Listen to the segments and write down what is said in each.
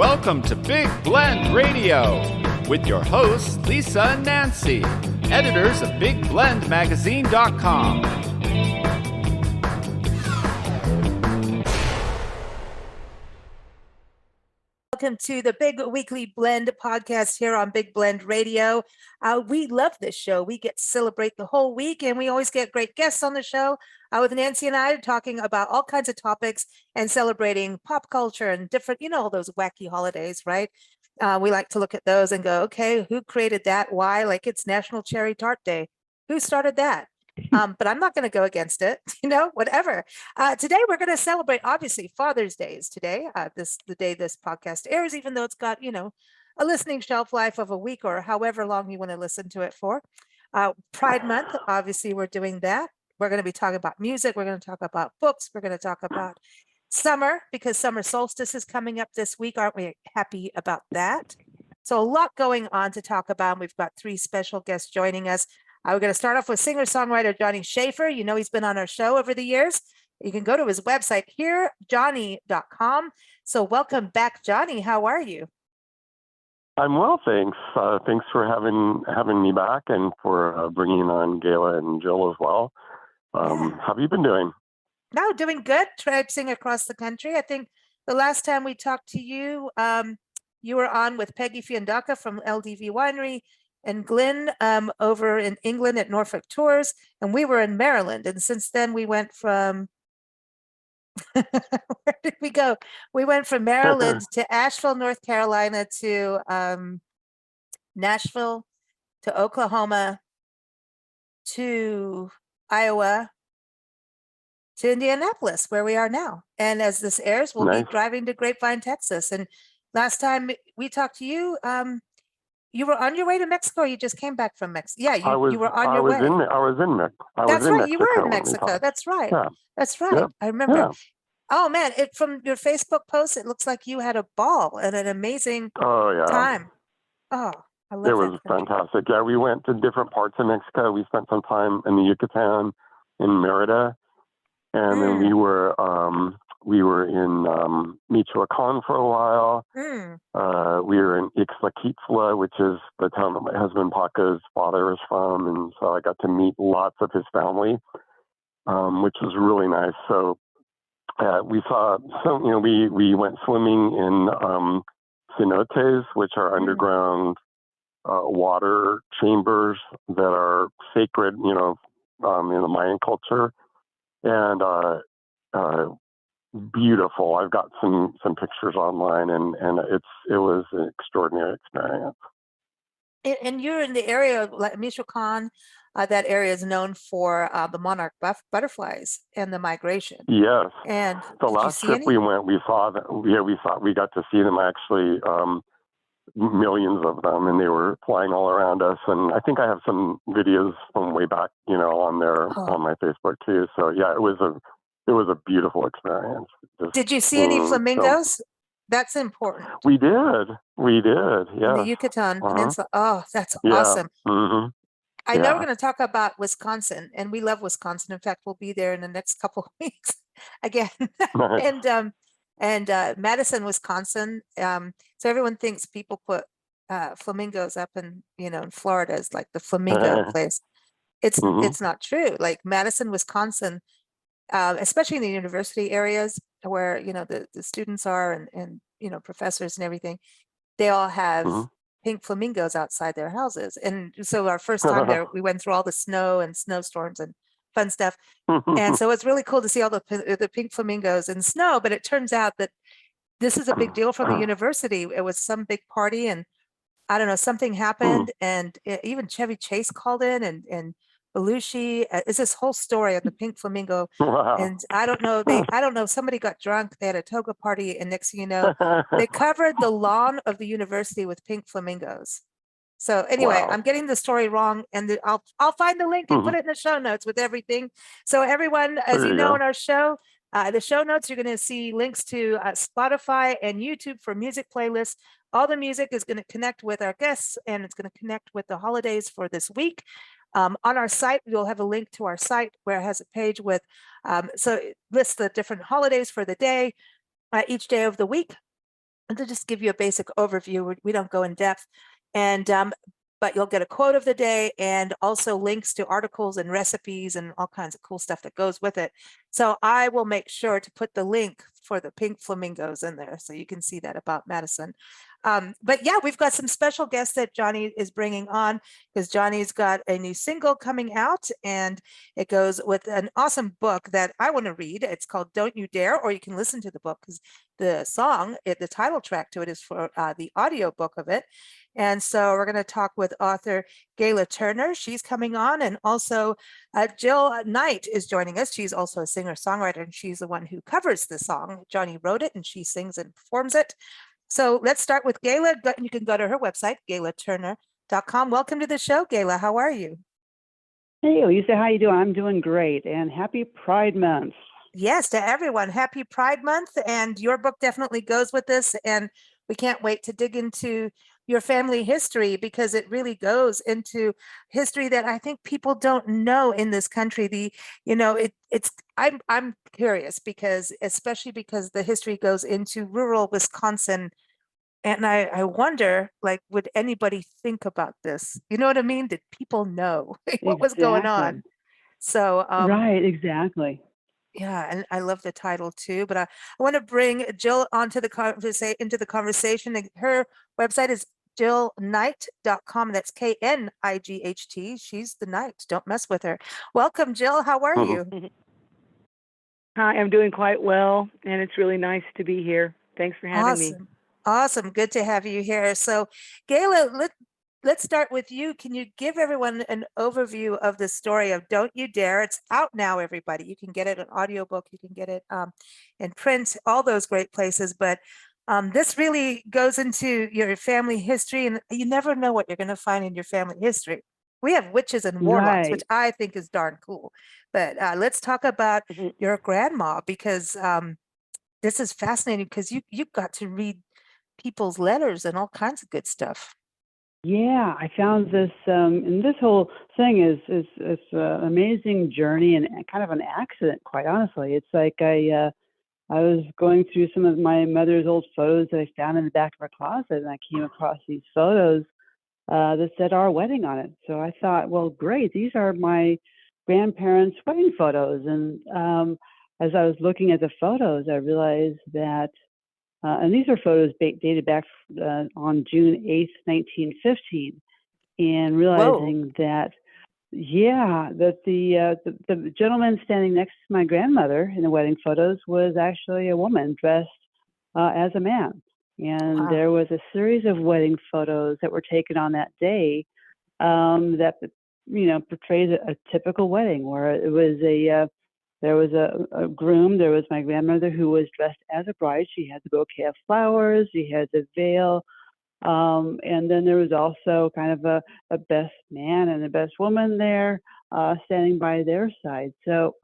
Welcome to Big Blend Radio with your hosts, Lisa and Nancy, editors of BigBlendMagazine.com. Welcome to the Big Weekly Blend podcast here on Big Blend Radio. We love this show. We get to celebrate the whole week, and we always get great guests on the show with Nancy and I talking about all kinds of topics and celebrating pop culture and different, all those wacky holidays, right? We like to look at those and go, okay, who created that? Why? Like it's National Cherry Tart Day. Who started that? But I'm not going to go against it, whatever. Today, we're going to celebrate, obviously, Father's Day is today, the day this podcast airs, even though it's got, a listening shelf life of a week or however long you want to listen to it for. Pride Month, obviously, we're doing that. We're going to be talking about music. We're going to talk about books. We're going to talk about summer because summer solstice is coming up this week. Aren't we happy about that? So a lot going on to talk about. We've got three special guests joining us. We're going to start off with singer-songwriter Johnny Schaefer. He's been on our show over the years. You can go to his website, hearjohnny.com. So welcome back, Johnny. How are you? I'm well, thanks. Thanks for having me back and for bringing on Gayla and Jill as well. How have you been doing? No, doing good. Traipsing across the country. I think the last time we talked to you, you were on with Peggy Fiandaca from LDV Winery and Glenn over in England at Norfolk Tours, and we were in Maryland. And since then, we went from where did we go? We went from Maryland to Asheville, North Carolina, to Nashville, to Oklahoma, to Iowa, to Indianapolis, where we are now. And as this airs, we'll be driving to Grapevine, Texas. And last time we talked to you, you were on your way to Mexico, or you just came back from Mexico? Yeah, you were on your way. I was in Mexico. That's right. You were in Mexico. That's right. Yeah. That's right. Yeah. I remember. Yeah. Oh man, from your Facebook post, it looks like you had a ball and an amazing time. Oh, I love it. It was fantastic. Yeah, we went to different parts of Mexico. We spent some time in the Yucatan, in Mérida, and then we were in Michoacán for a while. We were in Ixtlaquitla, which is the town that my husband Paco's father is from, and so I got to meet lots of his family, which was really nice. So we went swimming in cenotes, which are underground water chambers that are sacred, in the Mayan culture, and beautiful. I've got some pictures online, and it was an extraordinary experience. And you're in the area of like Michoacán. That area is known for the monarch butterflies and the migration. Yes. And the last trip we went, we got to see them actually, millions of them, and they were flying all around us. And I think I have some videos from way back, on my Facebook too. So yeah, it was a beautiful experience. Did you see any flamingos? That's important. We did. Yeah. In the Yucatan Peninsula. Oh, that's awesome. Mm-hmm. I know we're going to talk about Wisconsin, and we love Wisconsin. In fact, we'll be there in the next couple of weeks again. and Madison, Wisconsin. So everyone thinks people put flamingos up in Florida as like the flamingo place. It's not true. Like Madison, Wisconsin, especially in the university areas where the students are and professors and everything, they all have pink flamingos outside their houses. And so our first time there, we went through all the snow and snowstorms and fun stuff. And so it's really cool to see all the pink flamingos in snow. But it turns out that this is a big deal for the university. It was some big party, and I don't know, something happened, and even Chevy Chase called in, and Belushi. It's this whole story of the pink flamingo. Wow. And I don't know, somebody got drunk, they had a toga party, and next thing you know, they covered the lawn of the university with pink flamingos. So anyway, I'm getting the story wrong, and I'll find the link and put it in the show notes with everything. So everyone, as you know, in our show, the show notes, you're going to see links to Spotify and YouTube for music playlists. All the music is going to connect with our guests, and it's going to connect with the holidays for this week. On our site, you'll have a link to our site where it has a page with, so it lists the different holidays for the day, each day of the week. to just give you a basic overview, we don't go in depth. And but you'll get a quote of the day and also links to articles and recipes and all kinds of cool stuff that goes with it. So I will make sure to put the link for the pink flamingos in there so you can see that about Madison. But yeah, we've got some special guests that Johnny is bringing on, because Johnny's got a new single coming out, and it goes with an awesome book that I want to read. It's called Don't You Dare, or you can listen to the book, because the song, the title track to it is for the audio book of it. And so we're going to talk with author Gayla Turner. She's coming on. And also Jill Knight is joining us. She's also a singer-songwriter, and she's the one who covers the song. Johnny wrote it and she sings and performs it. So let's start with Gayla. You can go to her website, gaylaturner.com. Welcome to the show, Gayla. How are you? Hey, Lisa, how you doing? I'm doing great, and happy Pride Month. Yes, to everyone, happy Pride Month. And your book definitely goes with this. And we can't wait to dig into your family history, because it really goes into history that I think people don't know in this country. I'm curious, because especially because the history goes into rural Wisconsin. And I wonder, like, would anybody think about this? You know what I mean? Did people know what was going on? So, right, exactly. Yeah, and I love the title too. But I want to bring Jill onto into the conversation. Her website is jillknight.com. That's Knight. She's the Knight. Don't mess with her. Welcome, Jill. How are you? Hi, I'm doing quite well, and it's really nice to be here. Thanks for having me. Awesome. Good to have you here. So, Gayla, let's start with you. Can you give everyone an overview of the story of Don't You Dare? It's out now, everybody. You can get it an audiobook. You can get it in print, all those great places. But this really goes into your family history, and you never know what you're going to find in your family history. We have witches and warlocks, which I think is darn cool. But let's talk about your grandma, because this is fascinating, because you got to read people's letters and all kinds of good stuff. Yeah, I found this, and this whole thing is an amazing journey and kind of an accident, quite honestly. It's like I was going through some of my mother's old photos that I found in the back of her closet, and I came across these photos that said our wedding on it. So I thought, well, great, these are my grandparents' wedding photos. And as I was looking at the photos, I realized that and these are photos dated back on June 8th, 1915, and realizing that, that the gentleman standing next to my grandmother in the wedding photos was actually a woman dressed as a man. And there was a series of wedding photos that were taken on that day that, portrays a typical wedding, where it was there was a groom. There was my grandmother, who was dressed as a bride. She had the bouquet of flowers. She had the veil. And then there was also kind of a best man and a best woman there standing by their side. So,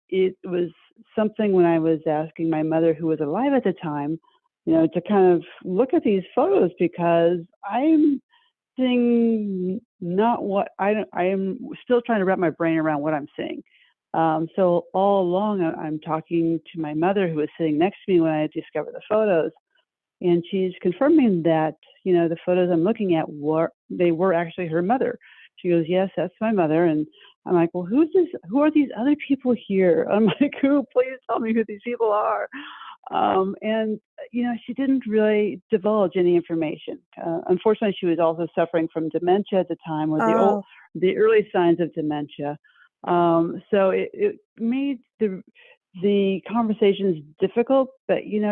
it was something when I was asking my mother, who was alive at the time, to kind of look at these photos, because I'm seeing not what I am still trying to wrap my brain around what I'm seeing. So all along, I'm talking to my mother, who was sitting next to me when I discovered the photos, and she's confirming that, the photos I'm looking at were actually her mother. She goes, "Yes, that's my mother." And I'm like, "Well, who's this? Who are these other people here?" I'm like, "Who? Please tell me who these people are." And she didn't really divulge any information. Unfortunately, she was also suffering from dementia at the time, or the early signs of dementia. So it made the conversations difficult, but you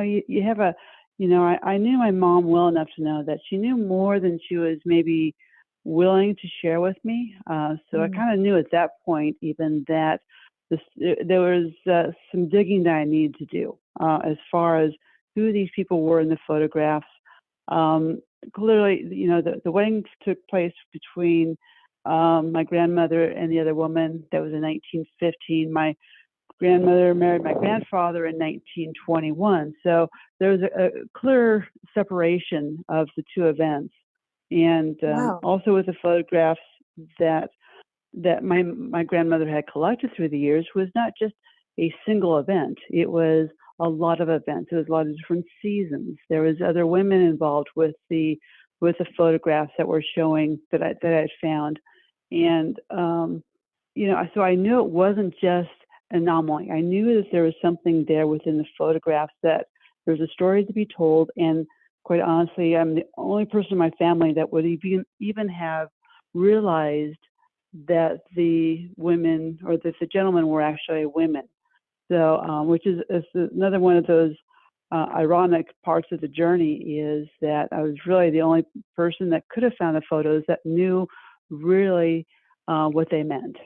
have I knew my mom well enough to know that she knew more than she was maybe willing to share with me. So I kind of knew at that point even that there was some digging that I needed to do as far as who these people were in the photographs. Clearly, the wedding took place between my grandmother and the other woman. That was in 1915. My grandmother married my grandfather in 1921. So there was a clear separation of the two events. And also with the photographs that my grandmother had collected through the years was not just a single event. It was a lot of events. There was a lot of different seasons. There was other women involved with the photographs that were showing that I had found, and so I knew it wasn't just an anomaly. I knew that there was something there within the photographs, that there's a story to be told. And quite honestly, I'm the only person in my family that would even have realized that the women, or that the gentlemen, were actually women. So, which is another one of those ironic parts of the journey, is that I was really the only person that could have found the photos that knew really what they meant.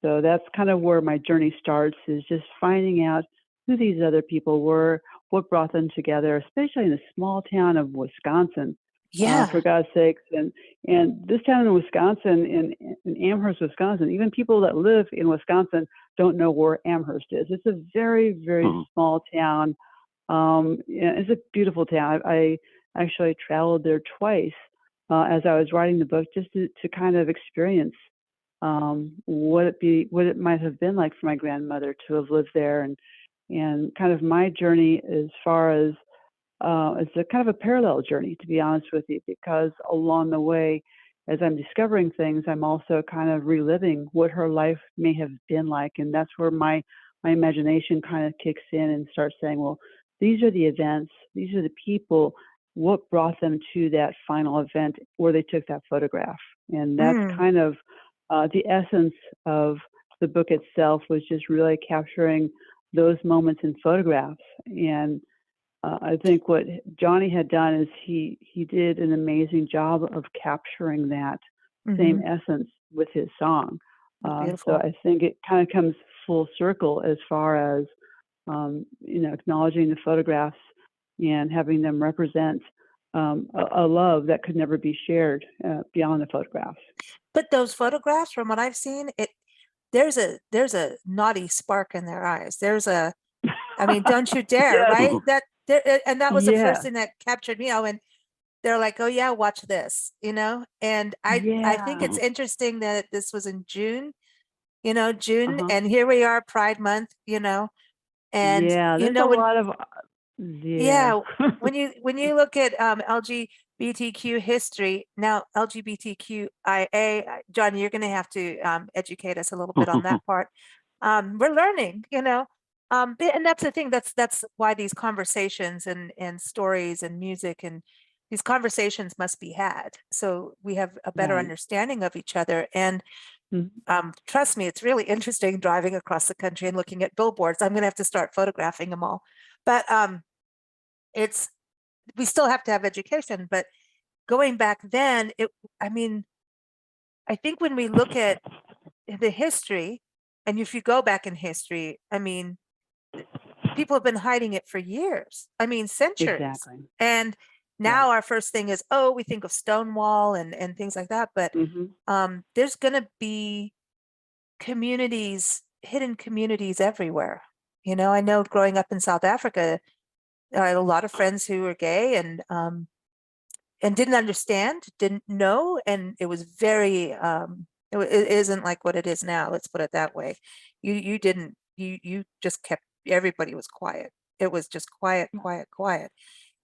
So that's kind of where my journey starts, is just finding out who these other people were, what brought them together, especially in the small town of Wisconsin. Yeah. For God's sakes. And this town in Wisconsin, in Amherst, Wisconsin, even people that live in Wisconsin don't know where Amherst is. It's a very, very small town. It's a beautiful town. I actually traveled there twice as I was writing the book, just to kind of experience what it might have been like for my grandmother to have lived there, and kind of my journey as far as it's a kind of a parallel journey, to be honest with you, because along the way, as I'm discovering things, I'm also kind of reliving what her life may have been like. And that's where my imagination kind of kicks in and starts saying, well, these are the events, these are the people, what brought them to that final event where they took that photograph. And that's kind of the essence of the book itself, was just really capturing those moments in photographs. And I think what Johnny had done is he did an amazing job of capturing that same essence with his song. So I think it kind of comes full circle as far as acknowledging the photographs and having them represent a love that could never be shared beyond the photographs. But those photographs, from what I've seen, there's a naughty spark in their eyes. Don't you dare, right? And that was the first thing that captured me. And they're like, "Oh yeah, watch this," And I think it's interesting that this was in June, and here we are, Pride Month, and there's a lot of when you look at LGBTQ history now, LGBTQIA, John, you're going to have to educate us a little bit on that part. We're learning, and that's the thing. That's why these conversations and stories and music and these conversations must be had, so we have a better understanding of each other. And trust me, it's really interesting driving across the country and looking at billboards. I'm going to have to start photographing them all, but we still have to have education. But going back then, I think when we look at the history, and if you go back in history, people have been hiding it for years. Centuries. Exactly. And now our first thing is, we think of Stonewall and things like that. But there's going to be hidden communities everywhere. I know growing up in South Africa, I had a lot of friends who were gay and didn't understand, didn't know. And it was very, it isn't like what it is now. Let's put it that way. You just kept, everybody was quiet. It was just quiet.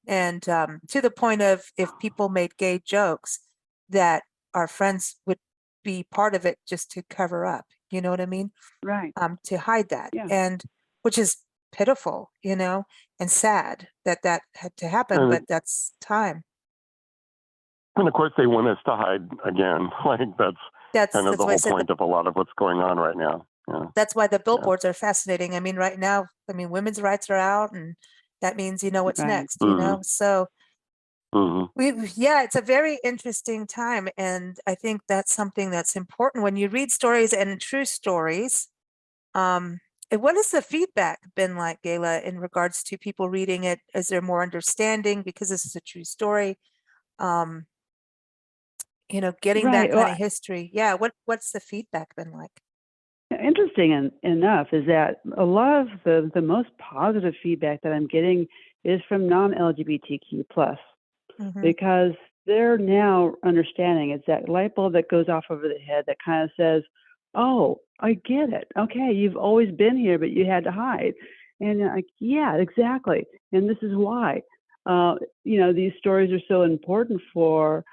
And to the point of, if people made gay jokes, that our friends would be part of it just to cover up, you know what I mean? Right. To hide that. And which is pitiful, and sad that had to happen, but that's time. And of course they want us to hide again. Like that's kind of the whole point of a lot of what's going on right now. Yeah. That's why the billboards are fascinating. Right now, women's rights are out, and that means what's next, so it's a very interesting time. And I think that's something that's important when you read stories and true stories. What has the feedback been like, Gayla, in regards to people reading it? Is there more understanding because this is a true story? Getting that kind of history. Yeah. What's the feedback been like? Interesting enough is that a lot of the most positive feedback that I'm getting is from non-LGBTQ plus, because they're now understanding. It's that light bulb that goes off over the head that kind of says, "Oh, I get it. Okay, you've always been here, but you had to hide." And like, yeah, exactly. And this is why, these stories are so important for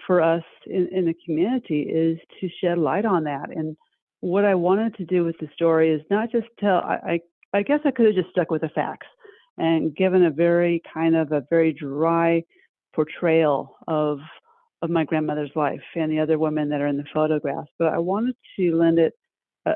us in the community, is to shed light on that. And what I wanted to do with the story is not just tell, I guess I could have just stuck with the facts and given a very dry portrayal of my grandmother's life and the other women that are in the photographs. But I wanted to lend it a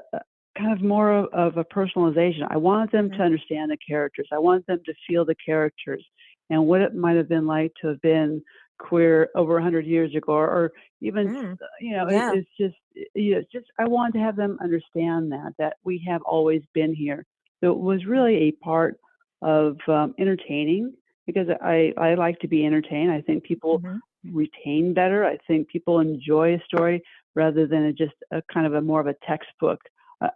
kind of more of a personalization. I wanted them to understand the characters. I wanted them to feel the characters and what it might have been like to have been queer over 100 years ago, or even, it's just, I wanted to have them understand that we have always been here. So it was really a part of entertaining, because I like to be entertained. I think people retain better. I think people enjoy a story rather than just a kind of a more of a textbook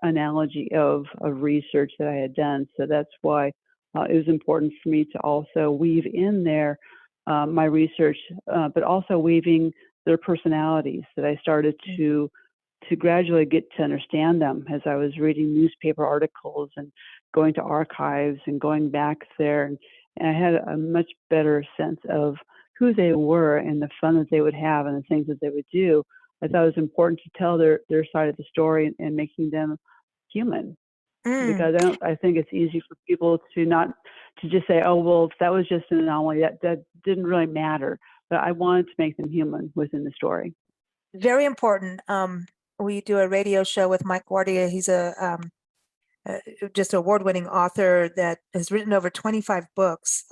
analogy of research that I had done. So that's why it was important for me to also weave in there my research, but also weaving their personalities, that I started to gradually get to understand them as I was reading newspaper articles and going to archives and going back there. And I had a much better sense of who they were and the fun that they would have and the things that they would do. I thought it was important to tell their side of the story and making them human. Because I think it's easy for people to just say, oh, well, that was just an anomaly. That didn't really matter. But I wanted to make them human within the story. Very important. We do a radio show with Mike Guardia. He's a just award-winning author that has written over 25 books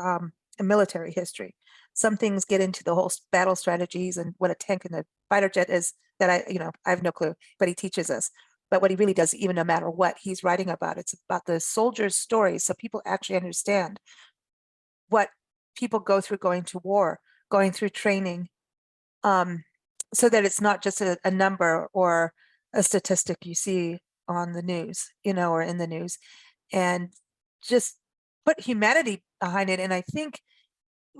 in military history. Some things get into the whole battle strategies and what a tank and a fighter jet is that I have no clue, but he teaches us. But what he really does, even no matter what he's writing about, it's about the soldiers' stories, so people actually understand what people go through going to war, going through training, so that it's not just a number or a statistic you see on the news, or in the news, and just put humanity behind it. And I think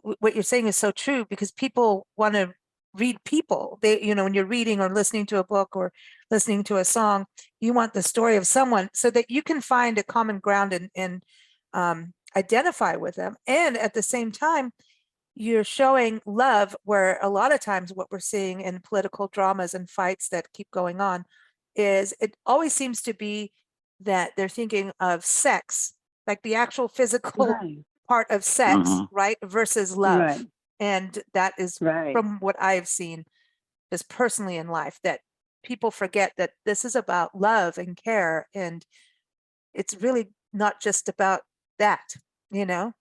what you're saying is so true, because people want to read people. They, when you're reading or listening to a book or listening to a song, you want the story of someone so that you can find a common ground and identify with them. And at the same time, you're showing love, where a lot of times what we're seeing in political dramas and fights that keep going on is it always seems to be that they're thinking of sex, like the actual physical part of sex, right, versus love. Right. And that is from what I've seen just personally in life, that people forget that this is about love and care, and it's really not just about that, No,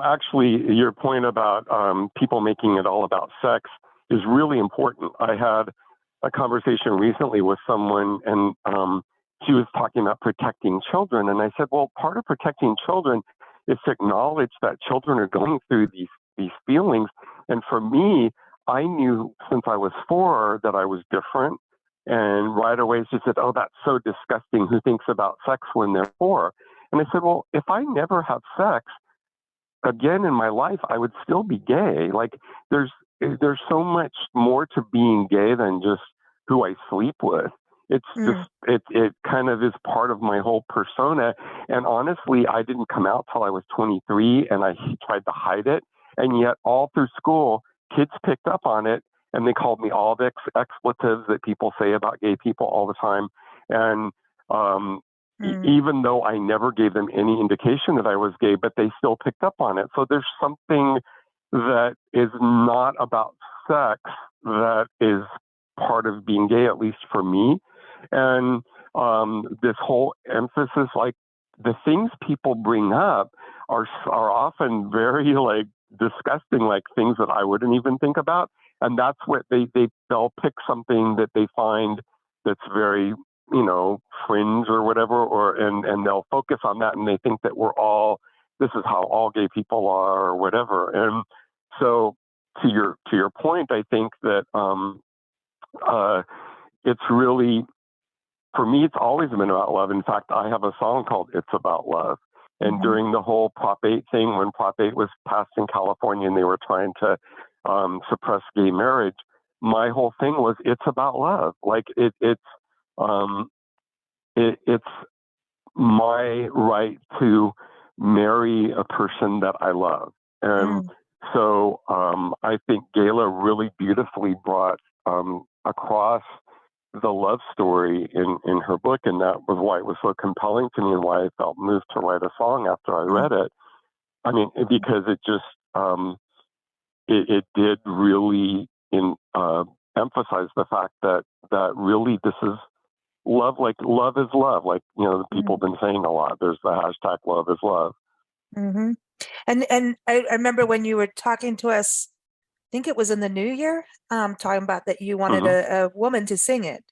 actually, your point about people making it all about sex is really important. I had a conversation recently with someone, and she was talking about protecting children. And I said, well, part of protecting children is to acknowledge that children are going through these feelings. And for me, I knew since I was 4 that I was different. And right away she said, oh, that's so disgusting. Who thinks about sex when they're 4? And I said, well, if I never have sex again in my life, I would still be gay. Like there's so much more to being gay than just who I sleep with. It's just, it kind of is part of my whole persona. And honestly, I didn't come out till I was 23, and I tried to hide it. And yet all through school, kids picked up on it, and they called me all the expletives that people say about gay people all the time. And even though I never gave them any indication that I was gay, but they still picked up on it. So there's something that is not about sex that is part of being gay, at least for me. And this whole emphasis, like the things people bring up are often very like disgusting, like things that I wouldn't even think about. And that's what they'll pick something that they find that's very, fringe or whatever, and they'll focus on that, and they think that this is how all gay people are or whatever. And so to your point, I think that it's really, for me, it's always been about love. In fact, I have a song called It's About Love. And during the whole Prop 8 thing, when Prop 8 was passed in California and they were trying to suppress gay marriage, my whole thing was it's about love. Like it's my right to marry a person that I love. And so I think Gayla really beautifully brought across the love story in her book, and that was why it was so compelling to me and why I felt moved to write a song after I read it. I mean, because it just it did really emphasize the fact that really this is love. Like love is love. Like the people have been saying a lot. There's the hashtag love is love. Mm-hmm. And I remember when you were talking to us, I think it was in the new year, talking about that you wanted a woman to sing it,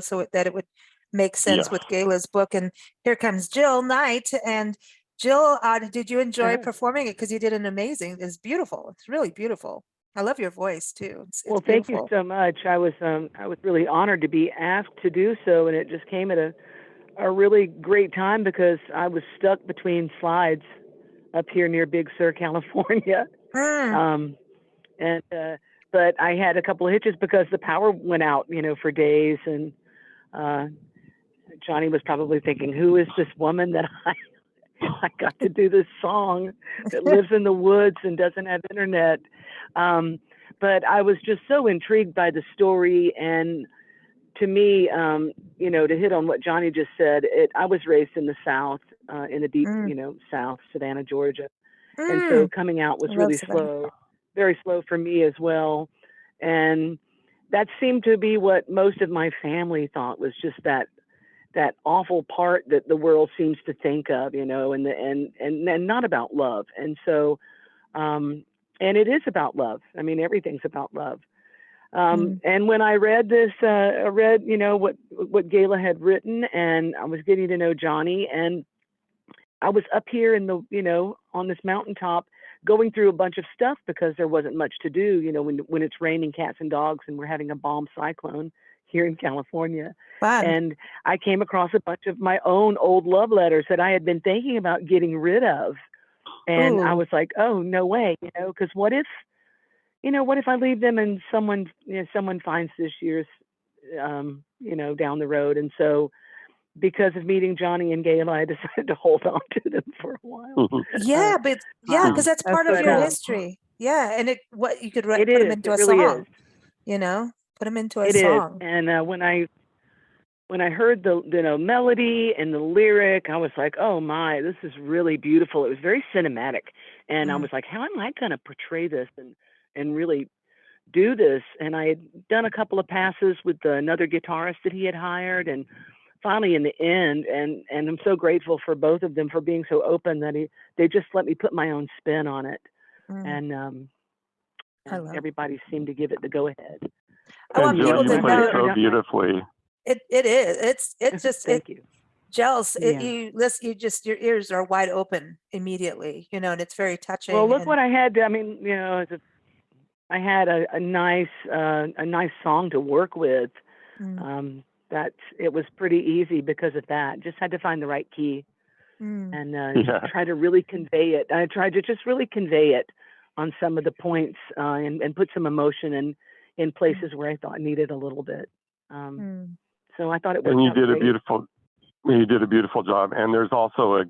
so that it would make sense with Gayla's book. And here comes Jill Knight. And Jill, did you enjoy performing it? Because you did an amazing. It's beautiful. It's really beautiful. I love your voice too. It's Well, thank you beautiful. so much. I was really honored to be asked to do so, and it just came at a really great time because I was stuck between slides up here near Big Sur, California. But I had a couple of hitches because the power went out, for days, and Johnny was probably thinking, who is this woman that I got to do this song that lives in the woods and doesn't have internet? But I was just so intrigued by the story, and to me, to hit on what Johnny just said, I was raised in the South, in the deep, South, Savannah, Georgia. And so coming out was really slow, very slow for me as well. And that seemed to be what most of my family thought was just that awful part that the world seems to think of, and not about love. And so, and it is about love. I mean, everything's about love. And when I read this, what Gayla had written, and I was getting to know Johnny, and I was up here in the, on this mountaintop going through a bunch of stuff because there wasn't much to do, when it's raining cats and dogs and we're having a bomb cyclone here in California. And I came across a bunch of my own old love letters that I had been thinking about getting rid of. And I was like, oh, no way, because what if I leave them and someone finds this year's, down the road. And so because of meeting Johnny and Gayla, I decided to hold on to them for a while. Because that's part of your history. Yeah. And you could put them into a song, put them into a song. And when I heard the melody and the lyric, I was like, oh my, this is really beautiful. It was very cinematic. And I was like, how am I going to portray this and really do this? And I had done a couple of passes with another guitarist that he had hired, and finally in the end, and I'm so grateful for both of them for being so open that they just let me put my own spin on it. And everybody seemed to give it the go ahead. I want people to know so beautifully. It is. It's just Thank you. Gels, your ears are wide open immediately, and it's very touching. Well, look what I had. I mean, I had a nice song to work with. That it was pretty easy because of that. Just had to find the right key and try to really convey it. I tried to just really convey it on some of the points and put some emotion in places where I thought needed a little bit. So I thought it was. And you did a beautiful job. And there's also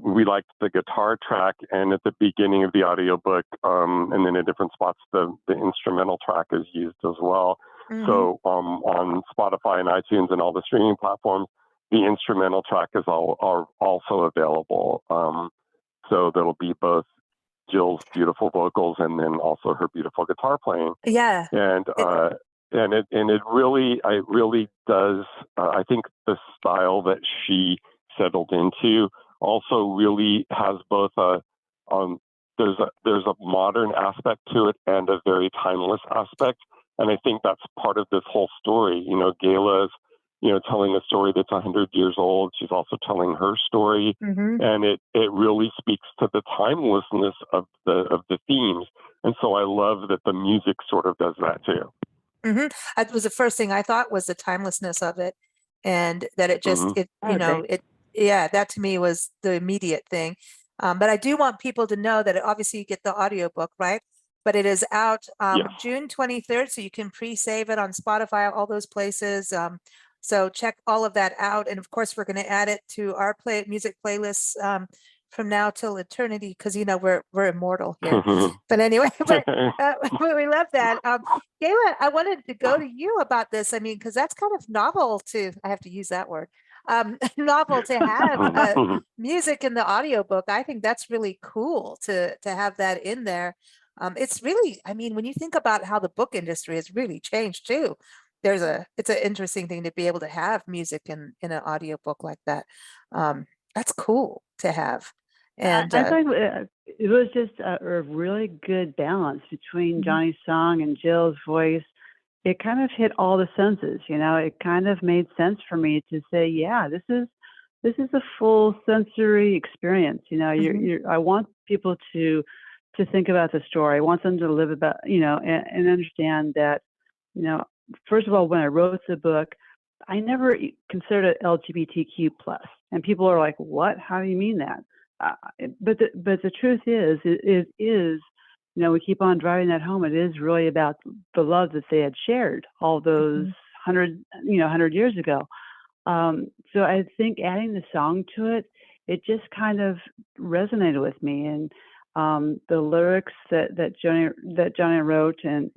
we liked the guitar track, and at the beginning of the audiobook, and then at different spots, the instrumental track is used as well. So on Spotify and iTunes and all the streaming platforms, the instrumental track is are also available. So there'll be both Jill's beautiful vocals and then also her beautiful guitar playing. Yeah. And it really does. I think the style that she settled into also really has both there's a modern aspect to it and a very timeless aspect. And I think that's part of this whole story. Gayla's, telling a story that's 100 years old. She's also telling her story, and it really speaks to the timelessness of the themes. And so I love that the music sort of does that too. That was the first thing I thought was the timelessness of it, and that it just that to me was the immediate thing. But I do want people to know that obviously you get the audiobook, right? But it is out June 23rd, so you can pre-save it on Spotify, all those places. So check all of that out. And of course, we're going to add it to our music playlists from now till eternity, because we're immortal here. But anyway, we love that. Gayla, I wanted to go to you about this. I mean, because that's kind of novel I have to use that word, novel to have music in the audiobook. I think that's really cool to have that in there. It's really, I mean, when you think about how the book industry has really changed too, it's an interesting thing to be able to have music in an audiobook like that. That's cool to have. And I thought it was just a really good balance between Johnny's song and Jill's voice. It kind of hit all the senses, it kind of made sense for me to say, yeah, this is a full sensory experience. I want people to think about the story. I want them to live about, and understand that, first of all, when I wrote the book, I never considered it LGBTQ plus, and people are like, what? How do you mean that? But the truth is, it is, we keep on driving that home. It is really about the love that they had shared all those 100 years ago. So I think adding the song to it, it just kind of resonated with me, and the lyrics that Johnny wrote, and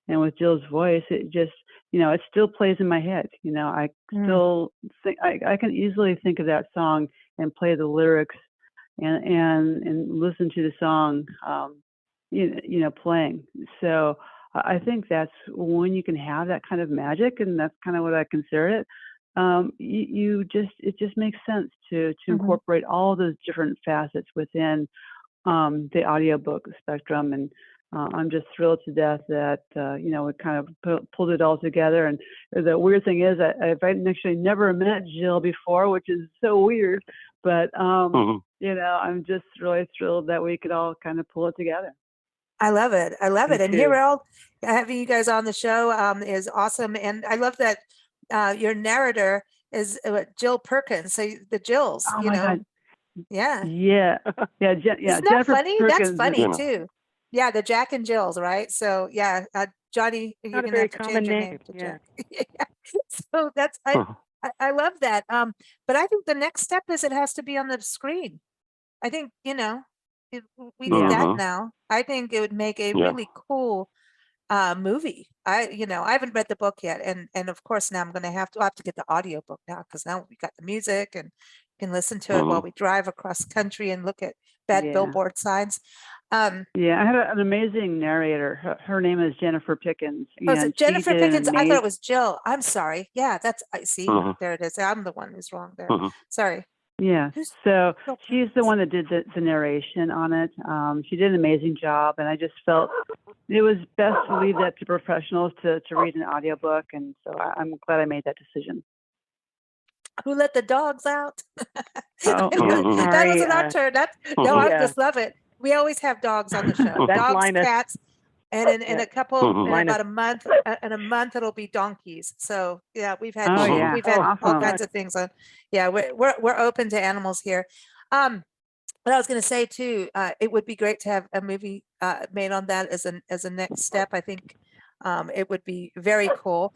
with Jill's voice, it just, it still plays in my head. I still think I can easily think of that song and play the lyrics and listen to the song, playing. So I think that's when you can have that kind of magic, and that's kind of what I consider it. It just makes sense to incorporate all those different facets within the audiobook spectrum. And I'm just thrilled to death that, we kind of pulled it all together. And the weird thing is I've actually never met Jill before, which is so weird. But, I'm just really thrilled that we could all kind of pull it together. I love it. I love it. And here we're all having you guys on the show is awesome. And I love that your narrator is Jill Perkins. So the Jills, Oh my God. Yeah. Yeah. Yeah. Isn't that Jennifer funny? Perkins, That's funny too. Yeah. The Jack and Jills, right? So yeah, Johnny, you're going to have to change your name to Jack. So that's, I love that. But I think the next step is it has to be on the screen. I think, we need that now. I think it would make a really cool movie. I haven't read the book yet, and of course now I'll have to get the audiobook now, because now we got the music and can listen to it while we drive across the country and look at billboard signs. I had an amazing narrator. Her name is Jennifer Pickens. Was it Jennifer Pickens? I thought it was Jill. I'm sorry. Yeah, I see. There it is. I'm the one who's wrong there. Sorry. Yeah. So she's the one that did the narration on it. She did an amazing job, and I just felt it was best to leave that to professionals to read an audiobook. And so I'm glad I made that decision. Who let the dogs out? Oh, that wasn't our turn. I just love it. We always have dogs on the show. Dogs, Linus. Cats, and in a couple, in about a month, it'll be donkeys. So yeah, we've had awesome. all kinds of things on. Yeah, we're open to animals here. But I was going to say too, it would be great to have a movie made on that as a next step. I think it would be very cool.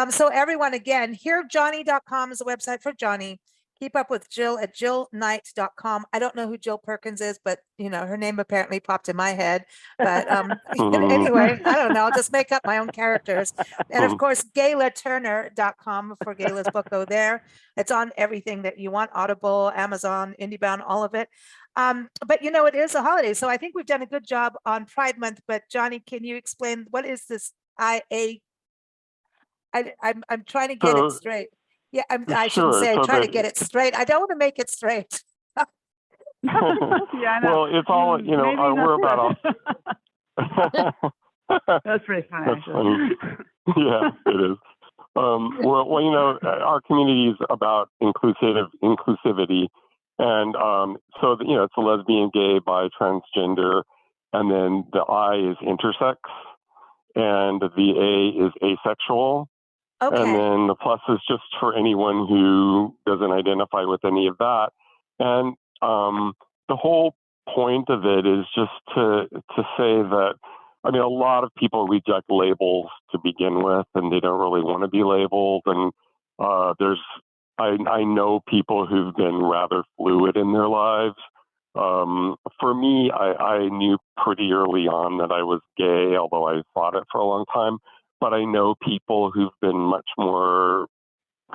So everyone, again, hearjohnny.com is the website for Johnny. Keep up with Jill at jillknight.com. I don't know who Jill Perkins is, but her name apparently popped in my head. But anyway, I don't know. I'll just make up my own characters. And of course, GaylaTurner.com for Gayla's book. Go there. It's on everything that you want: Audible, Amazon, IndieBound, all of it. But it is a holiday, so I think we've done a good job on Pride Month. But Johnny, can you explain what is this IA? I'm trying to get it straight. Yeah, I shouldn't say try to get it straight. I don't want to make it straight. Yeah, I know. Well, it's all, we're about That's pretty funny. That's funny. Yeah, it is. Our community is about inclusivity. And so, it's a lesbian, gay, bi, transgender. And then the I is intersex. And the A is asexual. Okay. And then the plus is just for anyone who doesn't identify with any of that. And the whole point of it is just to say that, a lot of people reject labels to begin with, and they don't really want to be labeled. And There's I know people who've been rather fluid in their lives. For me, I knew pretty early on that I was gay, although I fought it for a long time. But I know people who've been much more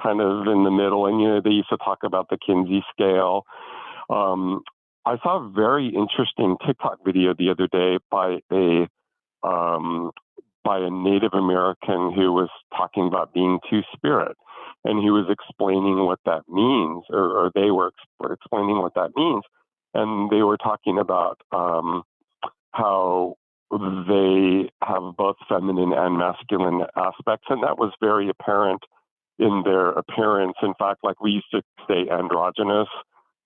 kind of in the middle, and they used to talk about the Kinsey scale. I saw a very interesting TikTok video the other day by a Native American who was talking about being two-spirit, and he was explaining what that means, or they were explaining what that means, and they were talking about how they have both feminine and masculine aspects, and that was very apparent in their appearance. In fact, like we used to say androgynous,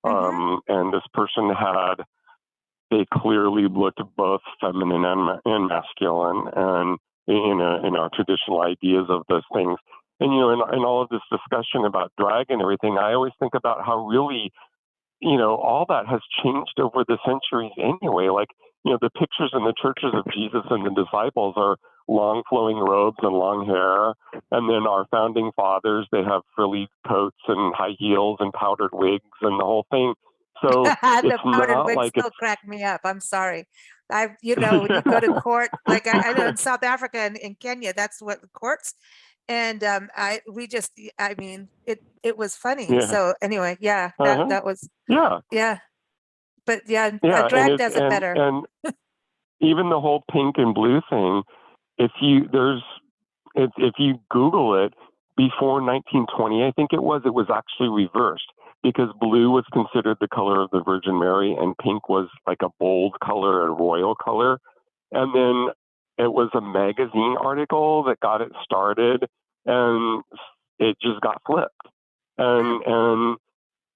and this person they clearly looked both feminine and masculine, and in our traditional ideas of those things. And in all of this discussion about drag and everything, I always think about how really, all that has changed over the centuries anyway. Like, the pictures in the churches of Jesus and the disciples are long flowing robes and long hair. And then our founding fathers, they have frilly coats and high heels and powdered wigs and the whole thing. So The it's powdered not wigs like still crack me up. I'm sorry. When you go to court, like I know in South Africa and in Kenya, that's what the courts. And it was funny. Yeah. So anyway, yeah, that was yeah. But Yeah, a drag and does it better. And even the whole pink and blue thing, if you Google it, before 1920, I think it was actually reversed, because blue was considered the color of the Virgin Mary and pink was like a bold color, a royal color. And then it was a magazine article that got it started, and it just got flipped. And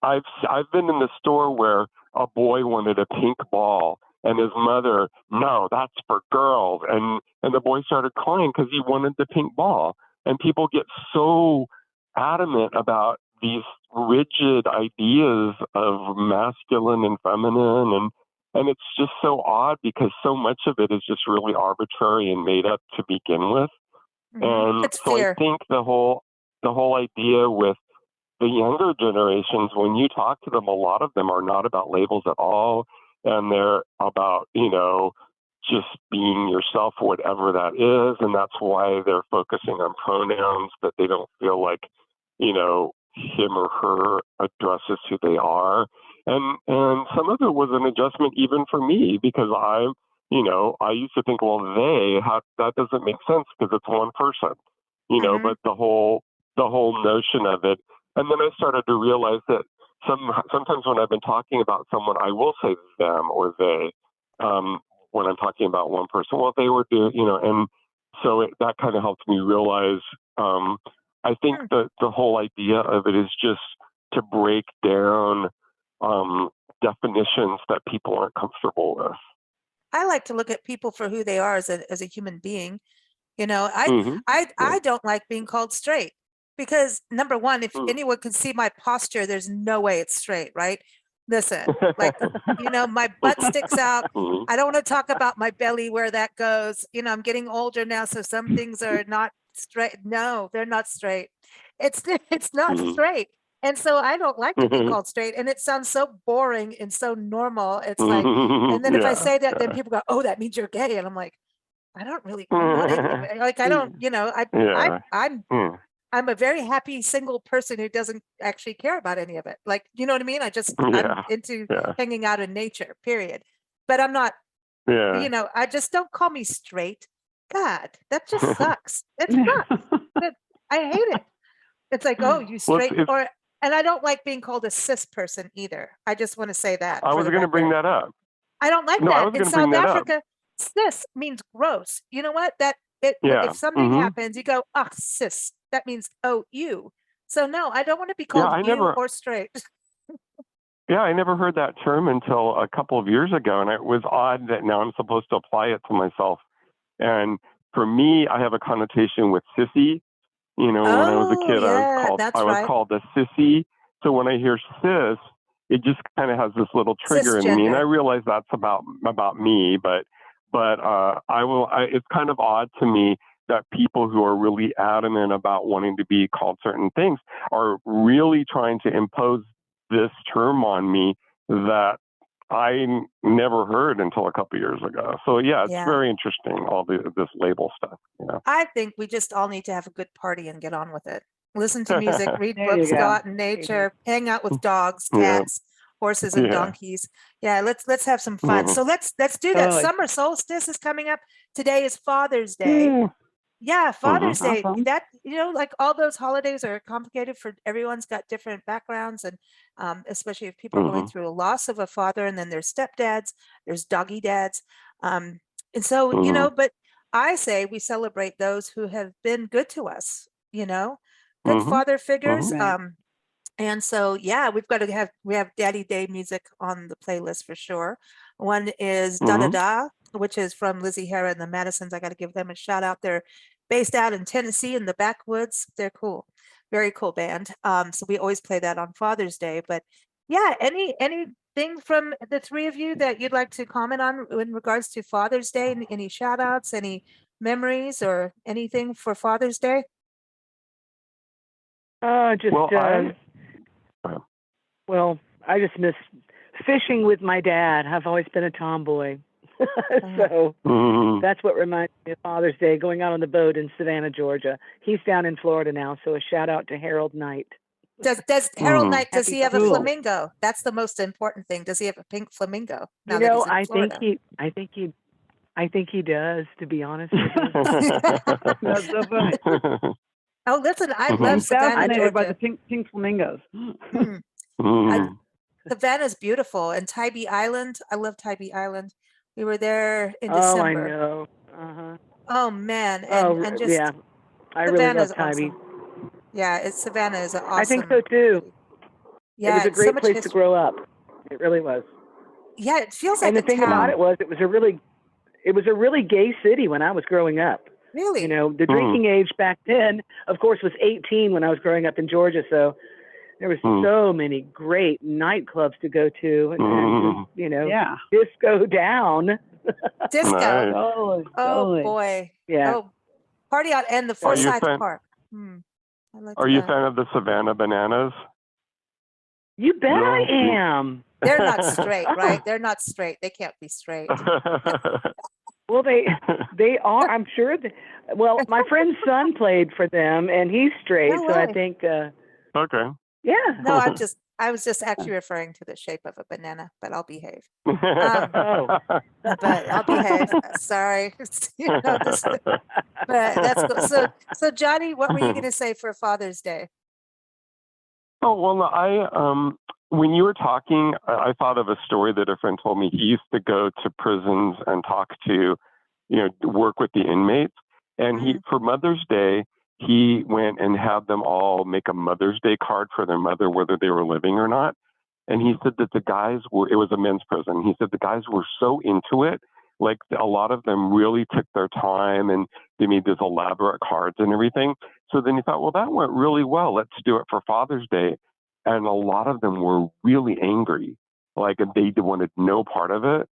I've been in the store where a boy wanted a pink ball, and his mother, no, that's for girls. And the boy started crying because he wanted the pink ball. And people get so adamant about these rigid ideas of masculine and feminine. And it's just so odd, because so much of it is just really arbitrary and made up to begin with. And It's so fear. I think the whole idea with the younger generations, when you talk to them, a lot of them are not about labels at all. And they're about, just being yourself, whatever that is. And that's why they're focusing on pronouns that they don't feel like, him or her addresses who they are. And some of it was an adjustment even for me, because I used to think, well, that doesn't make sense because it's one person, but the whole notion of it. And then I started to realize that sometimes when I've been talking about someone, I will say them or they, when I'm talking about one person. Well, they were doing, and so that kind of helped me realize. I think that the whole idea of it is just to break down definitions that people aren't comfortable with. I like to look at people for who they are as a human being. I don't like being called straight, because number one, if anyone can see my posture, there's no way it's straight, right? Listen, like, my butt sticks out. I don't want to talk about my belly, where that goes. I'm getting older now, so some things are not straight. No, they're not straight. It's not straight. And so I don't like to be called straight. And it sounds so boring and so normal. It's like, and then if I say that, then people go, oh, that means you're gay. And I'm like, I don't really, I'm not like, I don't, I'm a very happy single person who doesn't actually care about any of it. Like, you know what I mean? I'm into hanging out in nature, period. But I'm not, I just, don't call me straight. God, that just sucks. It's not. I hate it. It's like, oh, you straight, and I don't like being called a cis person either. I just want to say that. I was going to bring that up. I don't like that. In South Africa, cis means gross. You know what? If something happens, you go, oh, cis. That means, oh, you. So no, I don't want to be called or straight. Yeah, I never heard that term until a couple of years ago, and it was odd that now I'm supposed to apply it to myself. And for me, I have a connotation with sissy. When I was a kid, I was called a sissy. So when I hear cis, it just kind of has this little trigger in me, and I realize that's about me. But it's kind of odd to me that people who are really adamant about wanting to be called certain things are really trying to impose this term on me that I never heard until a couple of years ago. So yeah, it's very interesting, all this label stuff. I think we just all need to have a good party and get on with it. Listen to music, read books, go out in nature, hang out with dogs, cats, horses, and donkeys. Yeah, let's have some fun. So let's do that. Summer solstice is coming up. Today is Father's Day. Yeah, Father's Day. Awesome. That, like all those holidays are complicated for everyone's got different backgrounds, and especially if people are going through a loss of a father, and then there's stepdads, there's doggy dads, and so but I say we celebrate those who have been good to us, good father figures. And so, we've got to we have Daddy Day music on the playlist for sure. One is Da Da Da, which is from Lizzie Hara and the Madisons. I got to give them a shout out. They're based out in Tennessee in the backwoods. They're cool. Very cool band. So we always play that on Father's Day. But yeah, anything from the three of you that you'd like to comment on in regards to Father's Day? Any shout outs, any memories or anything for Father's Day? I just miss fishing with my dad. I've always been a tomboy. So that's what reminds me of Father's Day, going out on the boat in Savannah, Georgia. He's down in Florida now, so a shout out to Harold Knight. Does Harold Knight, does he have a flamingo? That's the most important thing. Does he have a pink flamingo? I think he does, to be honest with you. That's so funny. Oh, listen, I love Savannah, fascinated by Georgia. the pink flamingos. Savannah's beautiful, and Tybee Island. I love Tybee Island. We were there in Oh, December. I know. Oh man, and just I really love Tybee. Awesome. Yeah, Savannah is an awesome. I think so too. Yeah, it was a great place history to grow up. It really was. Yeah, it feels like. And the thing about it was a really gay city when I was growing up. Really? The drinking age back then, of course, was 18 when I was growing up in Georgia. So there was so many great nightclubs to go to, and disco down. Disco. Nice. Oh boy. Yeah. Oh, party out and the Forsyth Park. Are you a fan of the Savannah Bananas? You bet I am. They're not straight, right? They're not straight. They can't be straight. Well, they are. I'm sure. Well, my friend's son played for them, and he's straight. No so way. I think. Okay. Yeah. No, I was just actually referring to the shape of a banana, but I'll behave. But I'll behave. Sorry. But that's cool. So Johnny, what were you going to say for Father's Day? Oh, well, when you were talking, I thought of a story that a friend told me. He used to go to prisons and talk to, work with the inmates. And for Mother's Day, he went and had them all make a Mother's Day card for their mother, whether they were living or not. And he said that the guys it was a men's prison. He said the guys were so into it. Like a lot of them really took their time and they made these elaborate cards and everything. So then he thought, well, that went really well. Let's do it for Father's Day. And a lot of them were really angry. Like they wanted no part of it.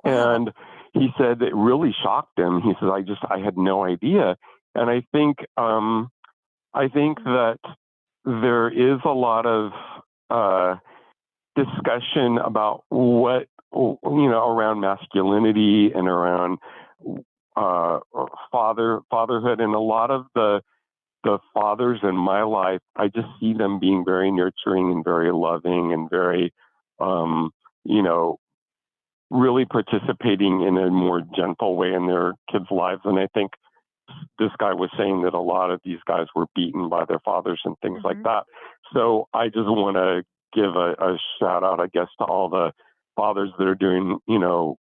Wow. And he said it really shocked him. He said, I had no idea. And I think that there is a lot of discussion about what, around masculinity and around fatherhood. And a lot of the fathers in my life, I just see them being very nurturing and very loving and very, really participating in a more gentle way in their kids' lives. And I think this guy was saying that a lot of these guys were beaten by their fathers and things like that. So I just want to give a shout out, I guess, to all the fathers that are doing, because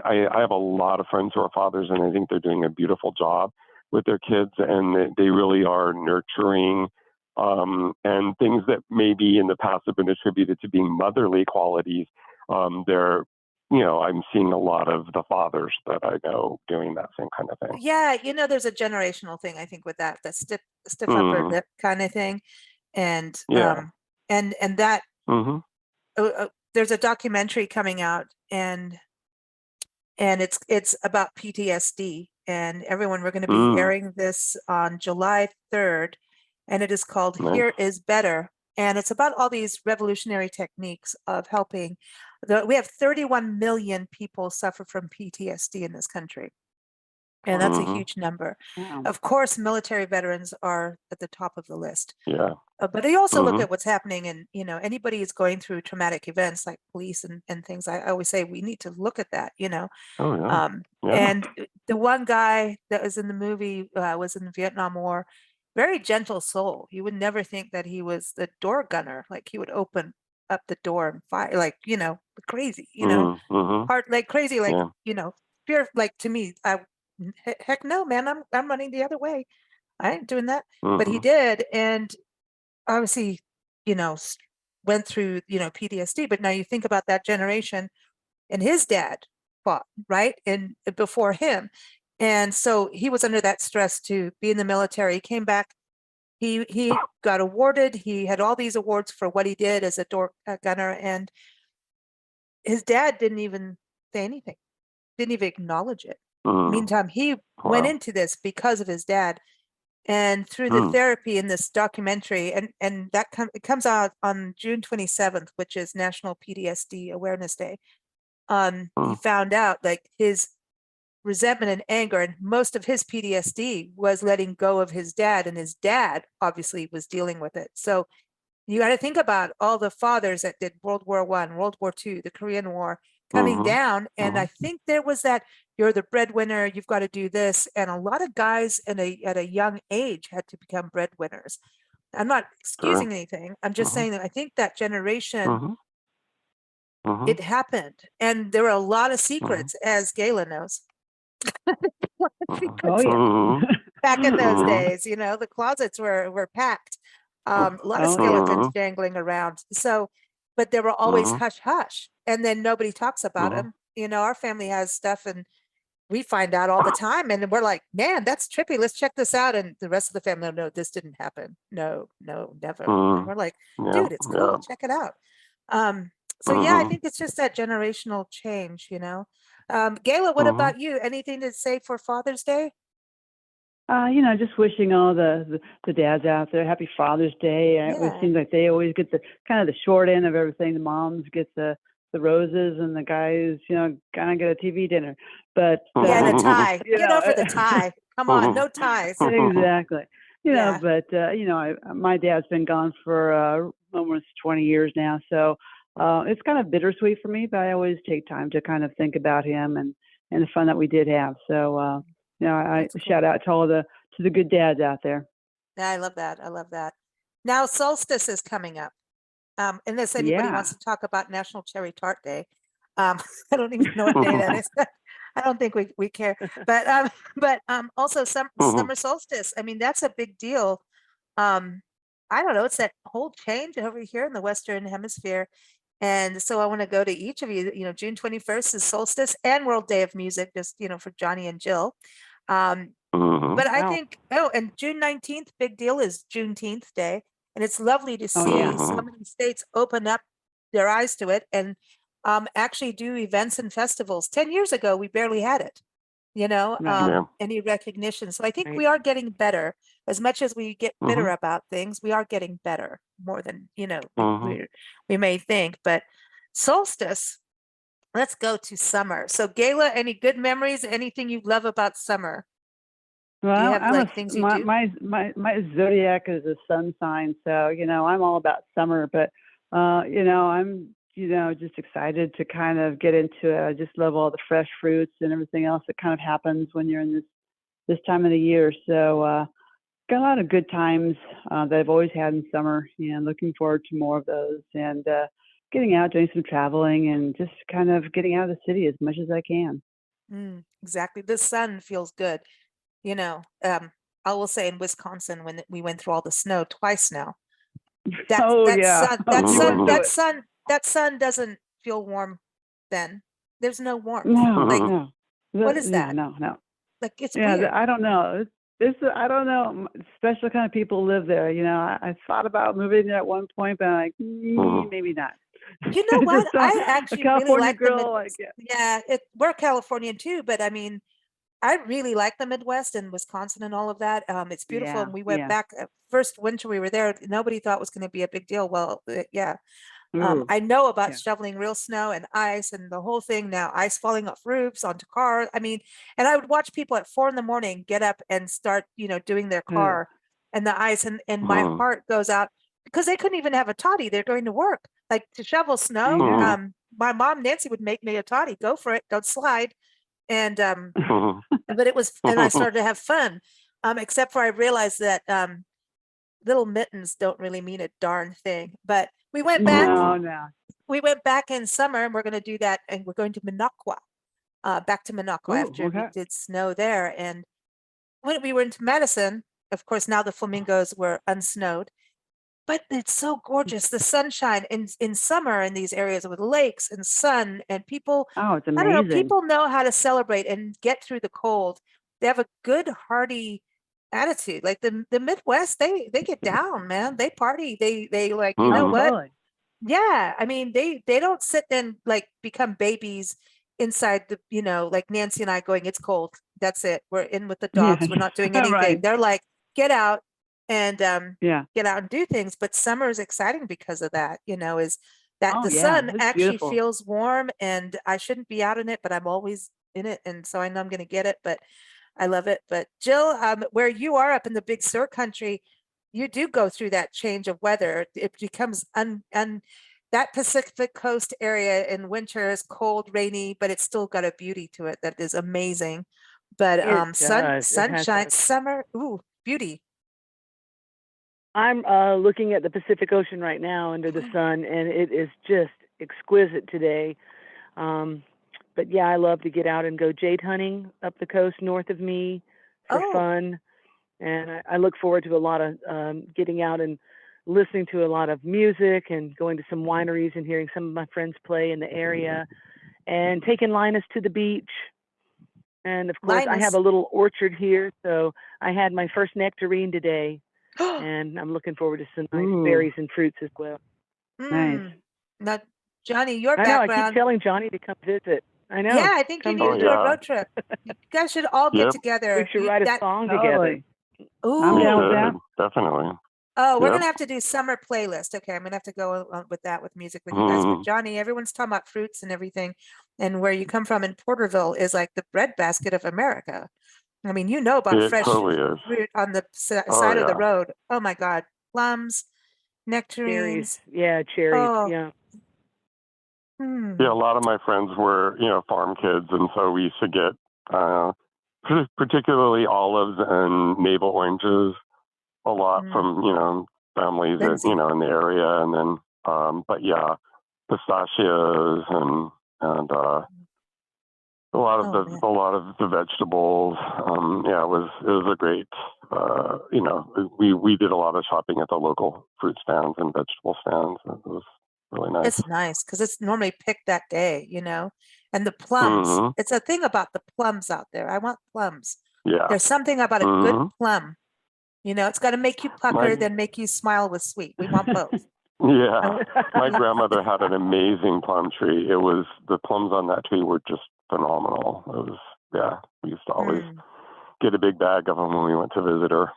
I have a lot of friends who are fathers, and I think they're doing a beautiful job with their kids, and they really are nurturing, and things that maybe in the past have been attributed to being motherly qualities. They're, I'm seeing a lot of the fathers that I know doing that same kind of thing. Yeah, there's a generational thing, I think, with that stiff upper lip kind of thing, and and that there's a documentary coming out, and it's about PTSD. and everyone, we're going to be airing this on July 3rd, and it is called Here is Better. And it's about all these revolutionary techniques of helping. We have 31 million people suffer from PTSD in this country. And that's a huge number. Wow. Of course, military veterans are at the top of the list. Yeah. But they also look at what's happening, and anybody who's going through traumatic events like police and things. I always say we need to look at that. Oh, yeah. And the one guy that was in the movie was in the Vietnam War. Very gentle soul. You would never think that he was the door gunner. Like he would open up the door and fire, like crazy. Heart like crazy, like fear. Like to me, heck no, man. I'm running the other way. I ain't doing that. But he did, and obviously, went through PTSD. But now you think about that generation, and his dad fought right, and before him, and so he was under that stress to be in the military. He came back. He got awarded. He had all these awards for what he did as a door gunner, and his dad didn't even say anything. Didn't even acknowledge it. Meantime, he went into this because of his dad, and through the therapy in this documentary, and that it comes out on June 27th, which is National PTSD Awareness Day. He found out like his resentment and anger, and most of his PTSD was letting go of his dad, and his dad obviously was dealing with it. So you got to think about all the fathers that did World War I, World War II, the Korean War coming down. And I think there was that you're the breadwinner, you've got to do this. And a lot of guys at a young age had to become breadwinners. I'm not excusing anything. I'm just saying that I think that generation, it happened. And there were a lot of secrets, as Gayla knows. Back in those days, the closets were packed. A lot of skeletons dangling around. So, but there were always hush hush, and then nobody talks about them. Our family has stuff, and we find out all the time, and we're like, man, that's trippy. Let's check this out. And the rest of the family, no, this didn't happen. No, never. And we're like, dude, it's cool. Check it out. So yeah, I think it's just that generational change, Gayla, what about you? Anything to say for Father's Day? Just wishing all the dads out there happy Father's Day. It seems like they always get the kind of the short end of everything. The moms get the roses, and the guys, kind of get a TV dinner. But the tie. Get over the tie. Come on, no ties. Exactly. But my dad's been gone for almost 20 years now, so it's kind of bittersweet for me. But I always take time to kind of think about him and the fun that we did have. So. I shout out to all the good dads out there. Yeah, I love that. I love that. Now, Solstice is coming up. Unless anybody wants to talk about National Cherry Tart Day. I don't even know what day that is. I don't think we care. But also summer solstice. I mean, that's a big deal. I don't know. It's that whole change over here in the Western Hemisphere. And so I want to go to each of you. June 21st is Solstice and World Day of Music, just for Johnny and Jill. But I think and June 19th, big deal, is Juneteenth Day, and it's lovely to see so many states open up their eyes to it and actually do events and festivals. 10 years ago, we barely had it. Any recognition. So I think we are getting better. As much as we get bitter about things, we are getting better more than, we may think. But Solstice, let's go to summer. So Gayla, any good memories, anything you love about summer? Well, do you have things you do? My zodiac is a sun sign. So, I'm all about summer, but, I'm just excited to kind of get into it. I just love all the fresh fruits and everything else that kind of happens when you're in this time of the year. So got a lot of good times that I've always had in summer, and looking forward to more of those, and getting out, doing some traveling, and just kind of getting out of the city as much as I can. Exactly. The sun feels good. I will say in Wisconsin, when we went through all the snow twice now, that sun doesn't feel warm then. There's no warmth. No. What is that? No. Like, it's weird. I don't know. I don't know. Special kind of people live there. I thought about moving there at one point, but I'm like, maybe not. You know what? I actually really like girl. we're Californian too, but I mean, I really like the Midwest and Wisconsin and all of that. It's beautiful. Yeah, And we went yeah. back first winter we were there. Nobody thought it was going to be a big deal. Well, yeah. Ooh, I know about yeah. shoveling real snow and ice and the whole thing now, ice falling off roofs onto cars. I mean, and I would watch people at 4 a.m. get up and start, doing their Ugh. car and the ice, and my heart goes out because they couldn't even have a toddy. They're going to work, like to shovel I snow. know. My mom, Nancy, would make me a toddy. Go for it. Don't slide. And but it was, and I started to have fun. Except for I realized that little mittens don't really mean a darn thing. But we went back. No, no. We went back in summer, and we're going to do that, and we're going to Minocqua, back to Minocqua Ooh, after we okay. did snow there. And when we went to Madison, of course, now the flamingos were unsnowed, but it's so gorgeous. The sunshine in summer in these areas with lakes and sun and people. Oh, it's I don't know. amazing. People know how to celebrate and get through the cold. They have a good, hearty attitude. Like the Midwest, they get down, man. They party. They like, you know Oh, what? totally. Yeah, I mean, they don't sit and like become babies inside the, like Nancy and I going, it's cold. That's it. We're in with the Yeah, dogs. We're not doing right. anything. They're like, get out and Yeah. get out and do things. But summer is exciting because of that, is that Oh, the yeah. sun It's actually beautiful. feels warm, and I shouldn't be out in it, but I'm always in it. And so I know I'm going to get it, but I love it. But Jill, where you are up in the Big Sur country, you do go through that change of weather. It becomes that Pacific Coast area in winter is cold, rainy, but it's still got a beauty to it that is amazing. But It does. It has sunshine, a summer, ooh, beauty. I'm looking at the Pacific Ocean right now under the sun, and it is just exquisite today. But yeah, I love to get out and go jade hunting up the coast north of me for Oh, fun. And I look forward to a lot of getting out and listening to a lot of music and going to some wineries and hearing some of my friends play in the area and taking Linus to the beach. And of course, I have Linus. a little orchard here, so I had my first nectarine today, and I'm looking forward to some nice Ooh, berries and fruits as well. nice. Now, Johnny, your I know. I keep background. telling Johnny to come visit. I know. Yeah, I think you Come need to Oh do a visit. yeah. road trip. You guys should all get Yep. We together. should write a That song together. Totally. I'm ooh, We down with that. should definitely. oh, we're Yep. gonna have to do summer playlist. Okay, I'm gonna have to go on with that with music with you guys. But Johnny, everyone's talking about fruits and everything, and where you come from in Porterville is like the breadbasket of America. I mean, you know about It fresh totally is. fruit on the Oh side of the yeah. road. Oh my God, plums, Cherries. nectarines. Yeah, cherries. Oh, Yeah. Yeah, a lot of my friends were, farm kids, and so we used to get particularly olives and navel oranges a lot from, families that, Lindsay. in the area. And then, but yeah, pistachios and a lot of Oh man. the vegetables. Yeah, it was a great, we did a lot of shopping at the local fruit stands and vegetable stands. It was really nice. It's nice because it's normally picked that day, and the plums. It's a thing about the plums out there. I want plums. Yeah. There's something about a good plum. It's got to make you pucker, then make you smile with sweet. We want both. Yeah. My grandmother had an amazing plum tree. The plums on that tree were just phenomenal. We used to always get a big bag of them when we went to visit her.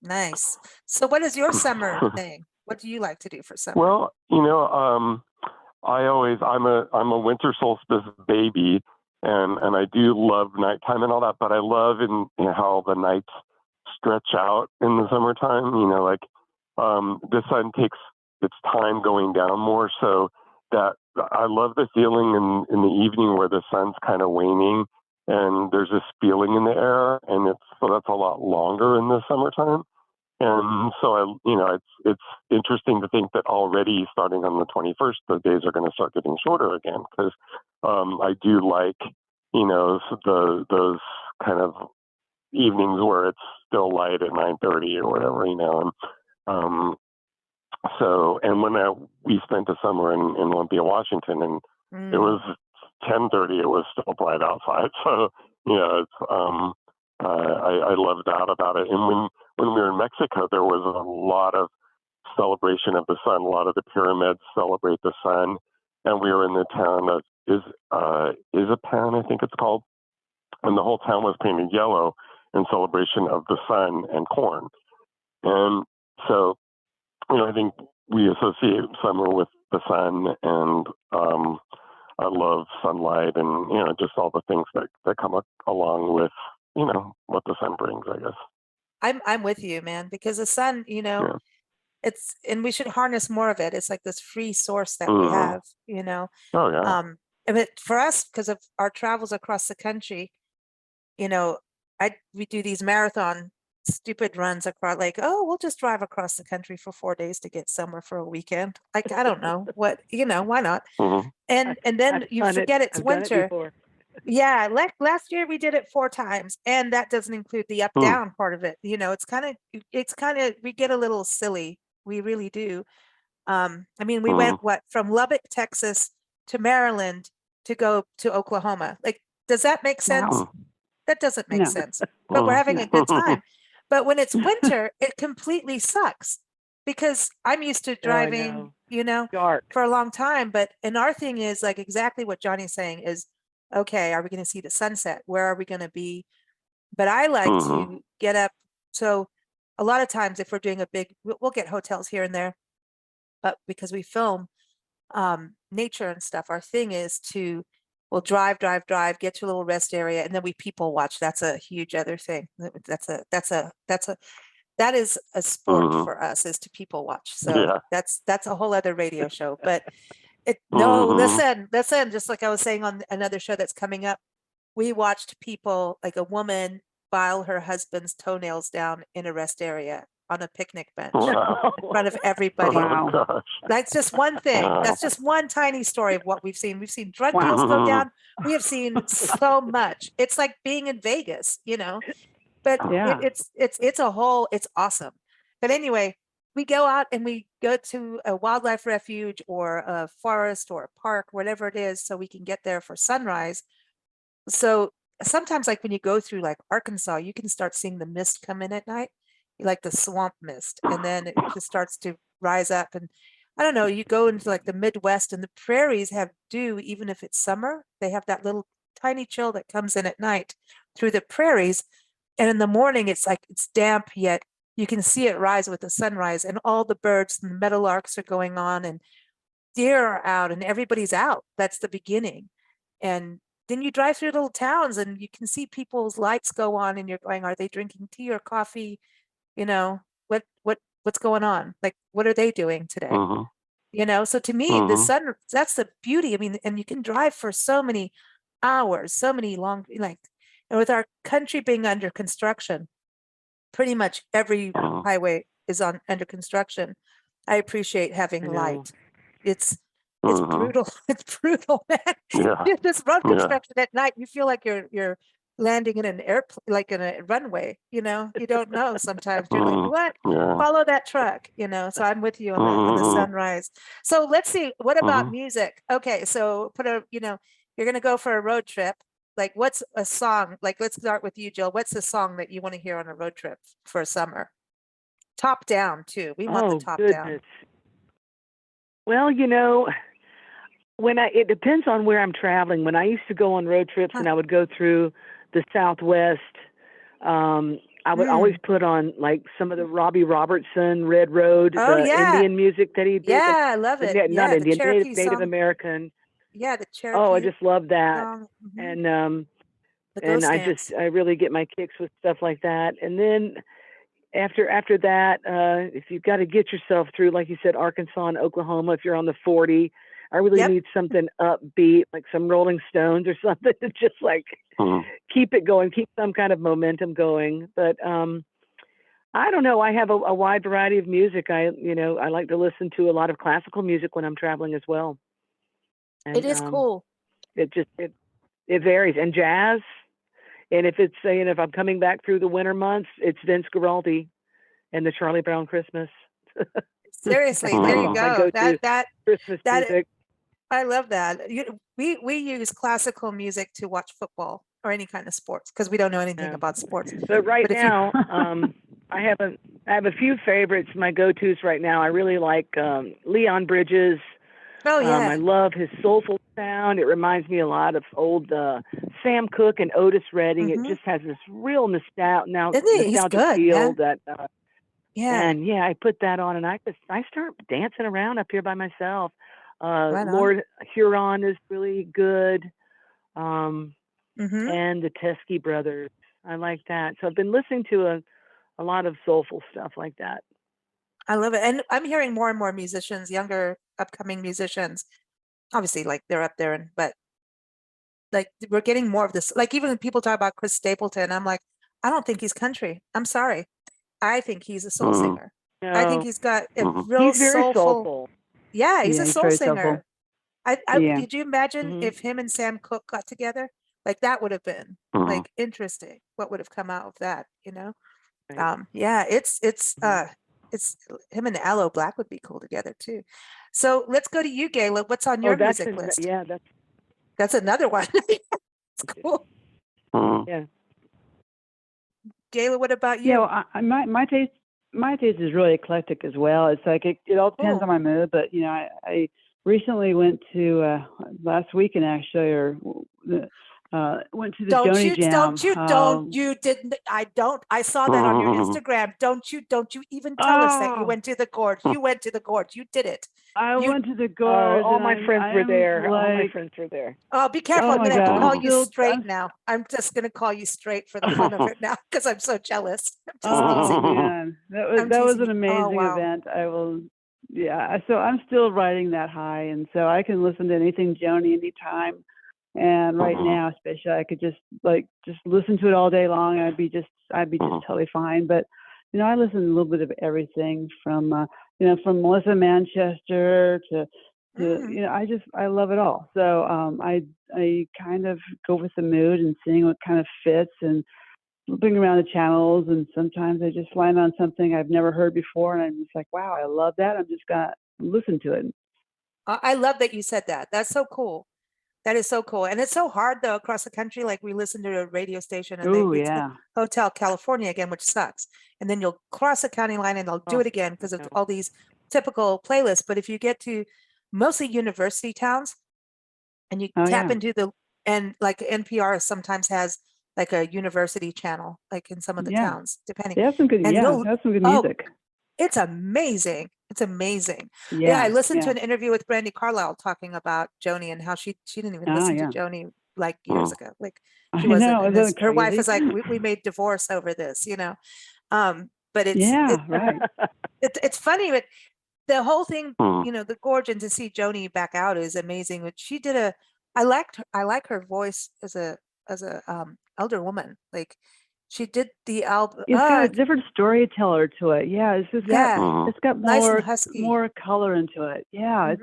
Nice. So what is your summer thing? What do you like to do for summer? Well, I'm a winter solstice baby, and I do love nighttime and all that, but I love how the nights stretch out in the summertime. The sun takes its time going down more, so that I love the feeling in the evening where the sun's kind of waning and there's this feeling in the air, and that's a lot longer in the summertime. And so it's interesting to think that already starting on the 21st, the days are going to start getting shorter again, because I do like, those kind of evenings where it's still light at 9:30 or whatever, and and when we spent the summer in Olympia, Washington, and it was 10:30, it was still bright outside. So it's I love that about it. And when we were in Mexico, there was a lot of celebration of the sun. A lot of the pyramids celebrate the sun, and we were in the town of Izapan, I think it's called. and the whole town was painted yellow in celebration of the sun and corn. And so, I think we associate summer with the sun, and I love sunlight and, just all the things that come along with, what the sun brings, I guess. I'm with you, man, because the sun, Yeah. and we should harness more of it. It's like this free source that we have, Oh, yeah. And for us, because of our travels across the country, we do these marathon stupid runs across, like, oh, we'll just drive across the country for 4 days to get somewhere for a weekend. Like, I don't know what, why not? And then you forget it's winter. Yeah, like last year we did it 4 times, and that doesn't include the up down part of it. It's kind of we get a little silly. We really do. We went from Lubbock, Texas to Maryland to go to Oklahoma. Like, does that make sense? That doesn't make sense. But we're having a good time. But when it's winter, it completely sucks, because I'm used to driving, dark for a long time. And our thing is, like, exactly what Johnny's saying is, okay, are we going to see the sunset? Where are we going to be? But I like to get up. So a lot of times if we're doing we'll get hotels here and there, but because we film nature and stuff, our thing is we'll drive, get to a little rest area, and then we people watch. That's a huge other thing. That is a sport for us, is to people watch. So that's a whole other radio show. But listen, just like I was saying on another show that's coming up, we watched people, like a woman, file her husband's toenails down in a rest area on a picnic bench in front of everybody. Gosh. That's just one thing. That's just one tiny story of what we've seen. We've seen drug deals go down. We have seen so much. It's like being in Vegas, but it's awesome. But anyway, we go out and we go to a wildlife refuge or a forest or a park, whatever it is, so we can get there for sunrise. So sometimes, like when you go through like Arkansas, you can start seeing the mist come in at night, like the swamp mist, and then it just starts to rise up. And I don't know, you go into like the Midwest, and the prairies have dew, even if it's summer. They have that little tiny chill that comes in at night through the prairies. And in the morning, it's like it's damp, yet you can see it rise with the sunrise, and all the birds and the meadowlarks are going on, and deer are out, and everybody's out. That's the beginning. And then you drive through little towns, and you can see people's lights go on, and you're going, are they drinking tea or coffee? What's going on? Like, what are they doing today? So to me, the sun, that's the beauty. And you can drive for so many hours, so many long, like, and with our country being under construction, pretty much every highway is under construction. I appreciate having light. It's brutal. It's brutal, man. Yeah. This road construction at night, you feel like you're landing in an airplane, like in a runway. You don't know sometimes. You're like, what? Follow that truck. So I'm with you on the sunrise. So let's see. What about music? Okay, so you're gonna go for a road trip. Like, what's a song? Like, let's start with you, Jill. What's a song that you want to hear on a road trip for summer? Top down too. We want the top down. Well, it depends on where I'm traveling. When I used to go on road trips and I would go through the Southwest, I would always put on like some of the Robbie Robertson, Red Road, Indian music that he did. Yeah, I love it. Not Indian, Native American. Yeah, the Cherokee. Oh, I just love that. Song. And I really get my kicks with stuff like that. And then after that, if you've got to get yourself through, like you said, Arkansas and Oklahoma, if you're on the 40, I really need something upbeat, like some Rolling Stones or something to just like keep it going, keep some kind of momentum going. But I don't know. I have a wide variety of music. I like to listen to a lot of classical music when I'm traveling as well. And, it is cool. It varies. And jazz. And if it's if I'm coming back through the winter months, it's Vince Guaraldi and the Charlie Brown Christmas. Seriously, there you go. That Christmas music. I love that. We use classical music to watch football or any kind of sports because we don't know anything about sports. But now, I have a few favorites. My go-tos right now. I really like Leon Bridges. Oh yeah. I love his soulful sound. It reminds me a lot of old Sam Cooke and Otis Redding. Mm-hmm. It just has this real nostalgic He's good, feel. yeah. That Yeah. and I put that on, and I start dancing around up here by myself. Right on. Lord Huron is really good, Mm-hmm. and the Teskey Brothers. I like that. So I've been listening to a lot of soulful stuff like that. I love it. And I'm hearing more and more musicians, younger upcoming musicians, obviously like they're up there, but like we're getting more of this. Like even when people talk about Chris Stapleton, I'm like, I don't think he's country. I'm sorry. I think he's a soul singer. I think No, he's got a real he's very soulful. soulful. Yeah, he's a he's soul very singer. soulful. I Could you imagine Mhm. if him and Sam Cooke got together? Like that would have been like interesting. What would have come out of that, you know? Right. Yeah, it's him and Aloe Black would be cool together too. So let's go to you, Gayla. What's on your music list? Yeah, That's another one. It's cool. yeah. Gayla, what about you? Yeah, well, my taste is really eclectic as well. It's like it all depends Cool. on my mood. But I recently went to last weekend actually, or went to the Joni Jam. You didn't. I saw that on your Instagram. Don't you even tell us that you Oh, went to the gorge. You went to the gorge. You did it. I You, went to the gorge. all and my friends were there. All my Like, friends were there. oh, be careful. oh I'm my gonna have to God, call you straight I'm now. I'm just gonna call you straight for the fun of it now because I'm so jealous. I'm just Oh teasing you. man, I'm that was teasing an you. amazing Oh wow. event. I will, yeah. So I'm still riding that high, and so I can listen to anything Joni anytime. And right now, especially, I could just listen to it all day long. I'd be just totally fine. But I listen to a little bit of everything from from Melissa Manchester to I love it all. So I kind of go with the mood and seeing what kind of fits and flipping around the channels, and sometimes I just land on something I've never heard before, and I'm just like, wow, I love that. I'm just gonna listen to it. I love that you said that. That's so cool. That is so cool. And it's so hard though across the country. Like we listen to a radio station and Oh it's yeah, Hotel California again, which sucks. And then you'll cross the county line and they'll do it again because of all these typical playlists. But if you get to mostly university towns and you tap into and like NPR sometimes has like a university channel, like in some of the towns, depending. They have some good, And they have some good music. It's amazing. It's amazing. Yeah, I listened to an interview with Brandy Carlisle talking about Joni and how she didn't even listen to Joni like years ago. Like she I wasn't. know, And isn't it her wife crazy? was like, we made divorce over this, But right. it's funny, but the whole thing, the gorge and to see Joni back out is amazing. But she did I like her voice as a elder woman. Like she did the album. It's got a different storyteller to it. Yeah, it's just it's got nice more and husky. more color into it. Yeah,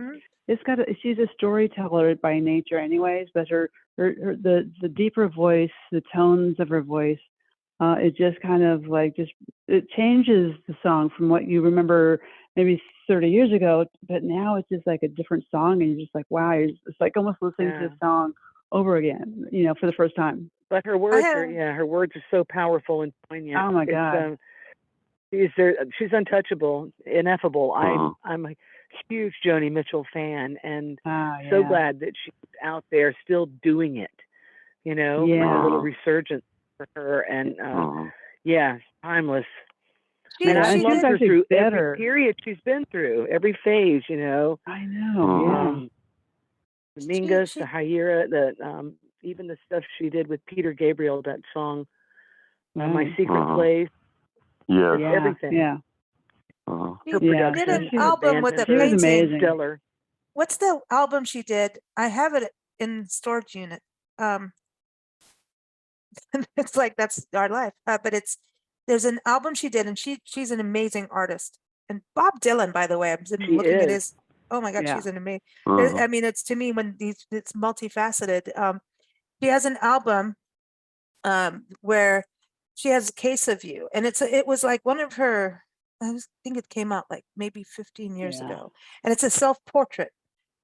it's got she's a storyteller by nature, anyways. But the deeper voice, the tones of her voice, it just kind of it changes the song from what you remember maybe 30 years ago. But now it's just like a different song, and you're just like, wow, it's like almost listening to the song over again, for the first time. But her words her words are so powerful and poignant. Oh my God. She's untouchable, ineffable. I'm a huge Joni Mitchell fan, and so glad that she's out there still doing it. Like a little resurgence for her, and timeless. And I love her through every period she's been through, every phase. I know. The Mingus, the Hira, even the stuff she did with Peter Gabriel, that song, My Secret Place. Yes. Everything. Yeah. Her She production, did an album with a painting. painting. Stellar. What's the album she did? I have it in storage unit. It's like that's our life. But there's an album she did, and she's an amazing artist. And Bob Dylan, by the way, I'm looking at his. Oh my God, she's an amazing. I mean, it's to me when it's multifaceted. She has an album where she has a Case of You, and it was like one of her. I think it came out like maybe 15 years ago, and it's a self-portrait.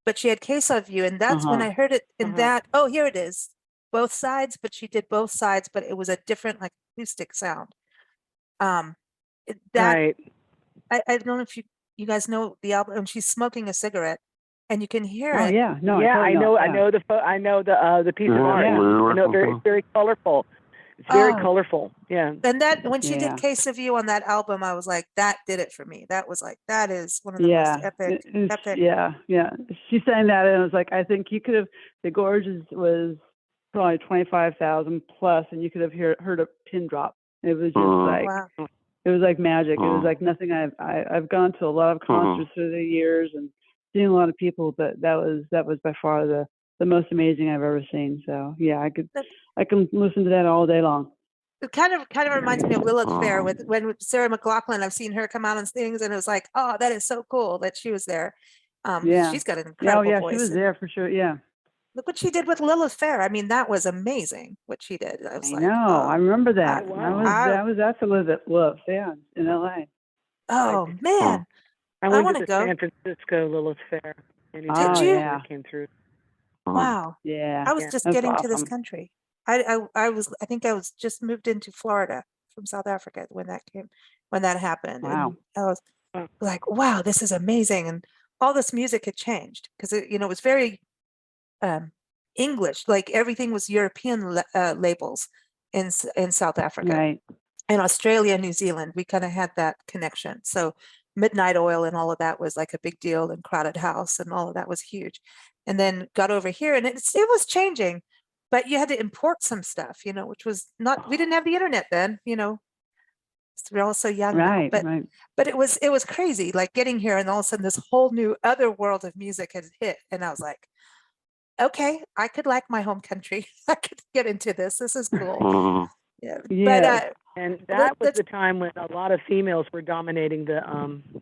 But she had Case of You, and that's when I heard it in that. Oh, here it is, both sides. But she did both sides, but it was a different like acoustic sound. I don't know if you guys know the album. And she's smoking a cigarette, and you can hear Oh it. yeah, no, Yeah, totally I know. don't. I know the piece of art. Yeah. I know it's very colorful. It's very colorful. Yeah. And that when she did Yeah. Case of You on that album, I was like, that did it for me. That was like, that is one of the most epic. Yeah. She sang that, and it was like, I think you could have. The Gorge was probably 25,000 plus, and you could have heard a pin drop. It was just like, wow. It was like magic. It was like nothing. I've gone to a lot of concerts through the years and seen a lot of people, but that was by far the most amazing I've ever seen. So yeah, I can listen to that all day long. It kind of reminds me of Lilith Fair with Sarah McLachlan. I've seen her come out on things, and it was like, oh, that is so cool that she was there. She's got an incredible voice. She was there for sure. Yeah. Look what she did with Lilith Fair. I mean, that was amazing what she did. I was I remember that. I was at the Lilith Fair in LA. Oh man, I went want to to the go. San Francisco Lilith Fair. Did you? Yeah. Came through. Wow. Yeah. I was just getting to this country. I think I was just moved into Florida from South Africa when that happened. Wow. And I was like, wow, this is amazing. And all this music had changed because it was very English, like everything was European labels in South Africa. Right. In Australia, New Zealand, we kind of had that connection. So Midnight Oil and all of that was like a big deal, and Crowded House and all of that was huge. And then got over here, and it was changing, but you had to import some stuff, which was not. We didn't have the internet then, we're all so young now. But it was crazy, like getting here, and all of a sudden this whole new other world of music had hit, and I was like, okay, I could like my home country. I could get into this. This is cool. Yeah. But and that was the time when a lot of females were dominating the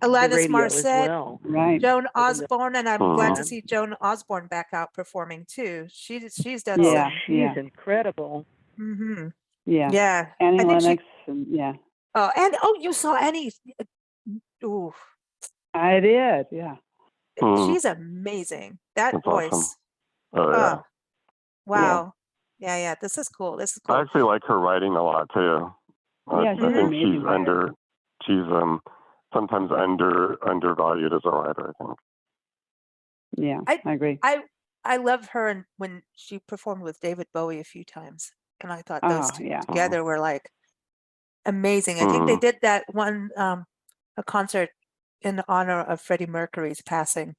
Alanis radio Morissette, as well. Right. Joan Osborne, and I'm glad to see Joan Osborne back out performing too. She's done. Yeah, she's incredible. Mm-hmm. Yeah. Yeah. Annie Lennox. And you saw Annie. Ooh. I did. Yeah. She's amazing. That That's voice. Awesome. Oh yeah. Wow. Yeah. This is cool. I actually like her writing a lot too. Yeah, I think she's sometimes undervalued as a writer, I think. Yeah, I agree. I love her, and when she performed with David Bowie a few times, and I thought those two together were like amazing. I think they did that one a concert in honor of Freddie Mercury's passing.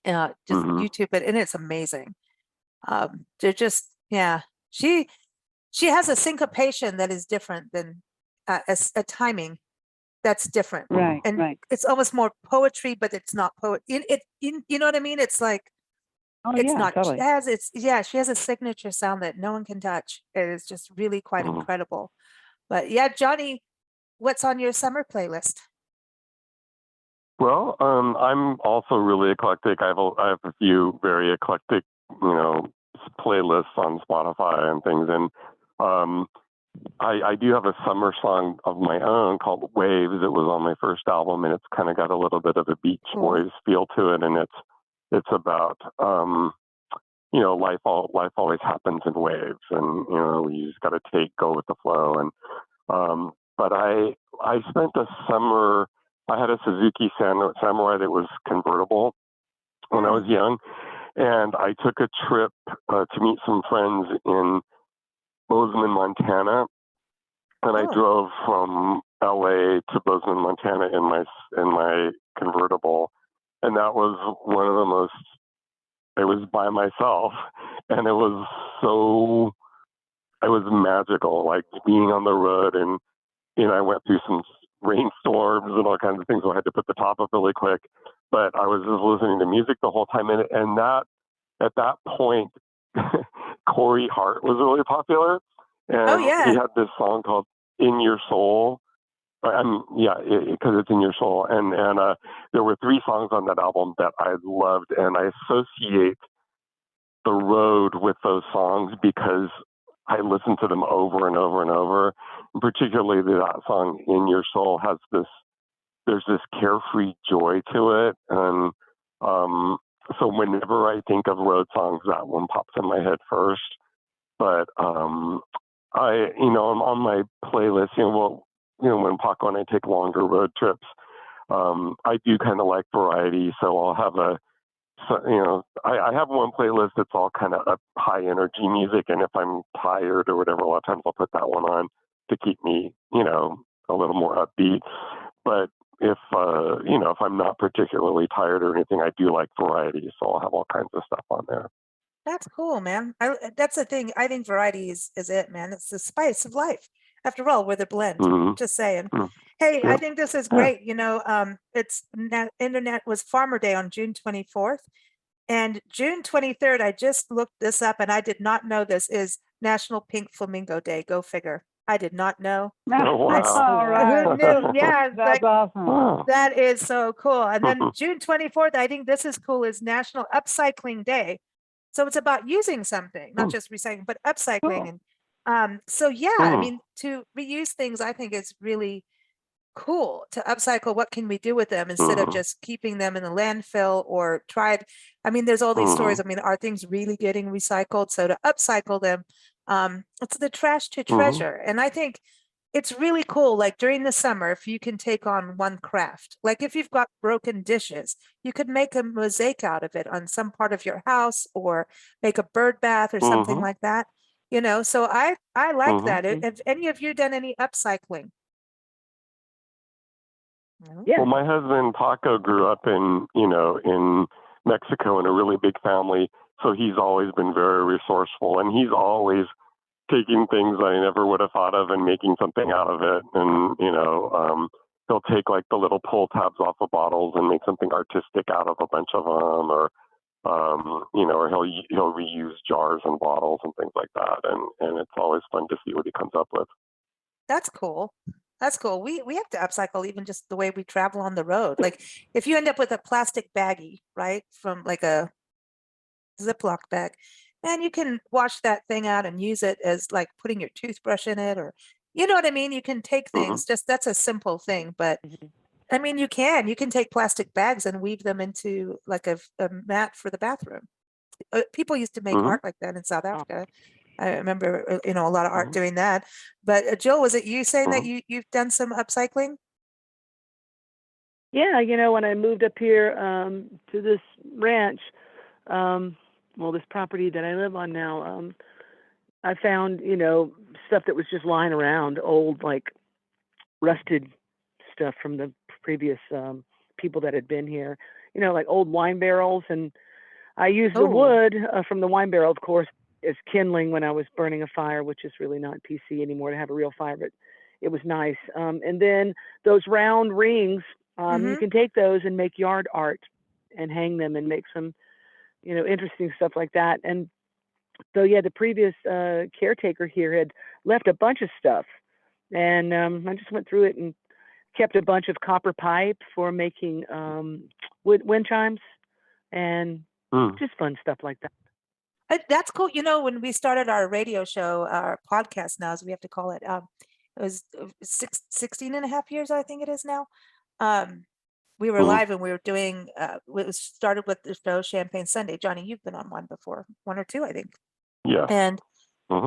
Just YouTube it, and it's amazing. They're just she has a syncopation that is different than a timing that's different, right? And it's almost more poetry, but it's not poet. You know what I mean? It's like it's not totally. She has a signature sound that no one can touch. It is just really quite incredible. But yeah, Johnny, what's on your summer playlist? Well, I'm also really eclectic. I have a few very eclectic, playlists on Spotify and things, and I do have a summer song of my own called Waves. It was on my first album, and it's kind of got a little bit of a Beach Boys feel to it, and it's about life always happens in waves, and you just got to go with the flow. And but I spent the summer. I had a Suzuki Samurai that was convertible when I was young, and I took a trip to meet some friends in Bozeman, Montana, and I drove from LA to Bozeman, Montana in my convertible, and that was one of the most. It was by myself, and it was magical, like being on the road, and I went through some rainstorms and all kinds of things, so I had to put the top up really quick. But I was just listening to music the whole time, and that at that point, Corey Hart was really popular, and he had this song called "In Your Soul." Because it's in your soul, and there were 3 songs on that album that I loved, and I associate the road with those songs because I listen to them over and over and over. And particularly that song "In Your Soul" has there's this carefree joy to it, and so whenever I think of road songs, that one pops in my head first. But I'm on my playlist, when Paco and I take longer road trips, I do kind of like variety. So I'll have a so, you know, I have one playlist that's all kind of up high energy music, and if I'm tired or whatever, a lot of times I'll put that one on to keep me, you know, a little more upbeat. But if you know, if I'm not particularly tired or anything, I do like variety, so I'll have all kinds of stuff on there. That's cool, man. That's the thing. I think variety is it, man. It's the spice of life. After all, we're the blend. Mm-hmm. Just saying. Mm-hmm. Hey, Yeah. I think this is great. You know, Internet was Farmer Day on June 24th. And June 23rd, I just looked this up and I did not know this is National Pink Flamingo Day. Go figure. I did not know. Oh, wow. All right. Who knew? Yeah, That's like awesome. that is so cool. And then June 24th, I think this is cool, is National Upcycling Day. So it's about using something, not just recycling, but upcycling. And so yeah, I mean, to reuse things, I think is really cool. To upcycle, what can we do with them instead of just keeping them in the landfill or tried? I mean, there's all these stories. I mean, are things really getting recycled? So to upcycle them, it's the trash to treasure. And I think it's really cool. Like during the summer, if you can take on one craft, like if you've got broken dishes, you could make a mosaic out of it on some part of your house or make a bird bath or something like that. You know, so I like that. Have any of you done any upcycling? Yeah. Well, my husband Paco grew up in, you know, in Mexico in a really big family, so he's always been very resourceful, and he's always taking things I never would have thought of and making something out of it. And you know, he'll take like the little pull tabs off of bottles and make something artistic out of a bunch of them, or you know, or he'll reuse jars and bottles and things like that. And it's always fun to see what he comes up with. That's cool. That's cool. We have to upcycle even just the way we travel on the road. Like if you end up with a plastic baggie, right, from like a Ziploc bag, and you can wash that thing out and use it as like putting your toothbrush in it, or you know what I mean? You can take things, just that's a simple thing, but I mean, you can take plastic bags and weave them into like a mat for the bathroom. People used to make art like that in South Africa. I remember, you know, a lot of art doing that. But Jill, was it you saying that you've done some upcycling? Yeah, you know, when I moved up here to this ranch, well, this property that I live on now, I found, you know, stuff that was just lying around, old, like rusted stuff from the previous people that had been here, you know, like old wine barrels. And I used the wood from the wine barrel, of course, as kindling when I was burning a fire, which is really not PC anymore to have a real fire, but it was nice. And then those round rings, you can take those and make yard art and hang them and make some, you know, interesting stuff like that. And so, yeah, the previous caretaker here had left a bunch of stuff. And I just went through it and kept a bunch of copper pipe for making wind chimes and just fun stuff like that. That's cool. You know, when we started our radio show, our podcast now, as we have to call it, it was 16 and a half years, I think it is now. We were live and we were doing, it started with the show Champagne Sunday. Johnny, you've been on one before, one or two, I think. Yeah. And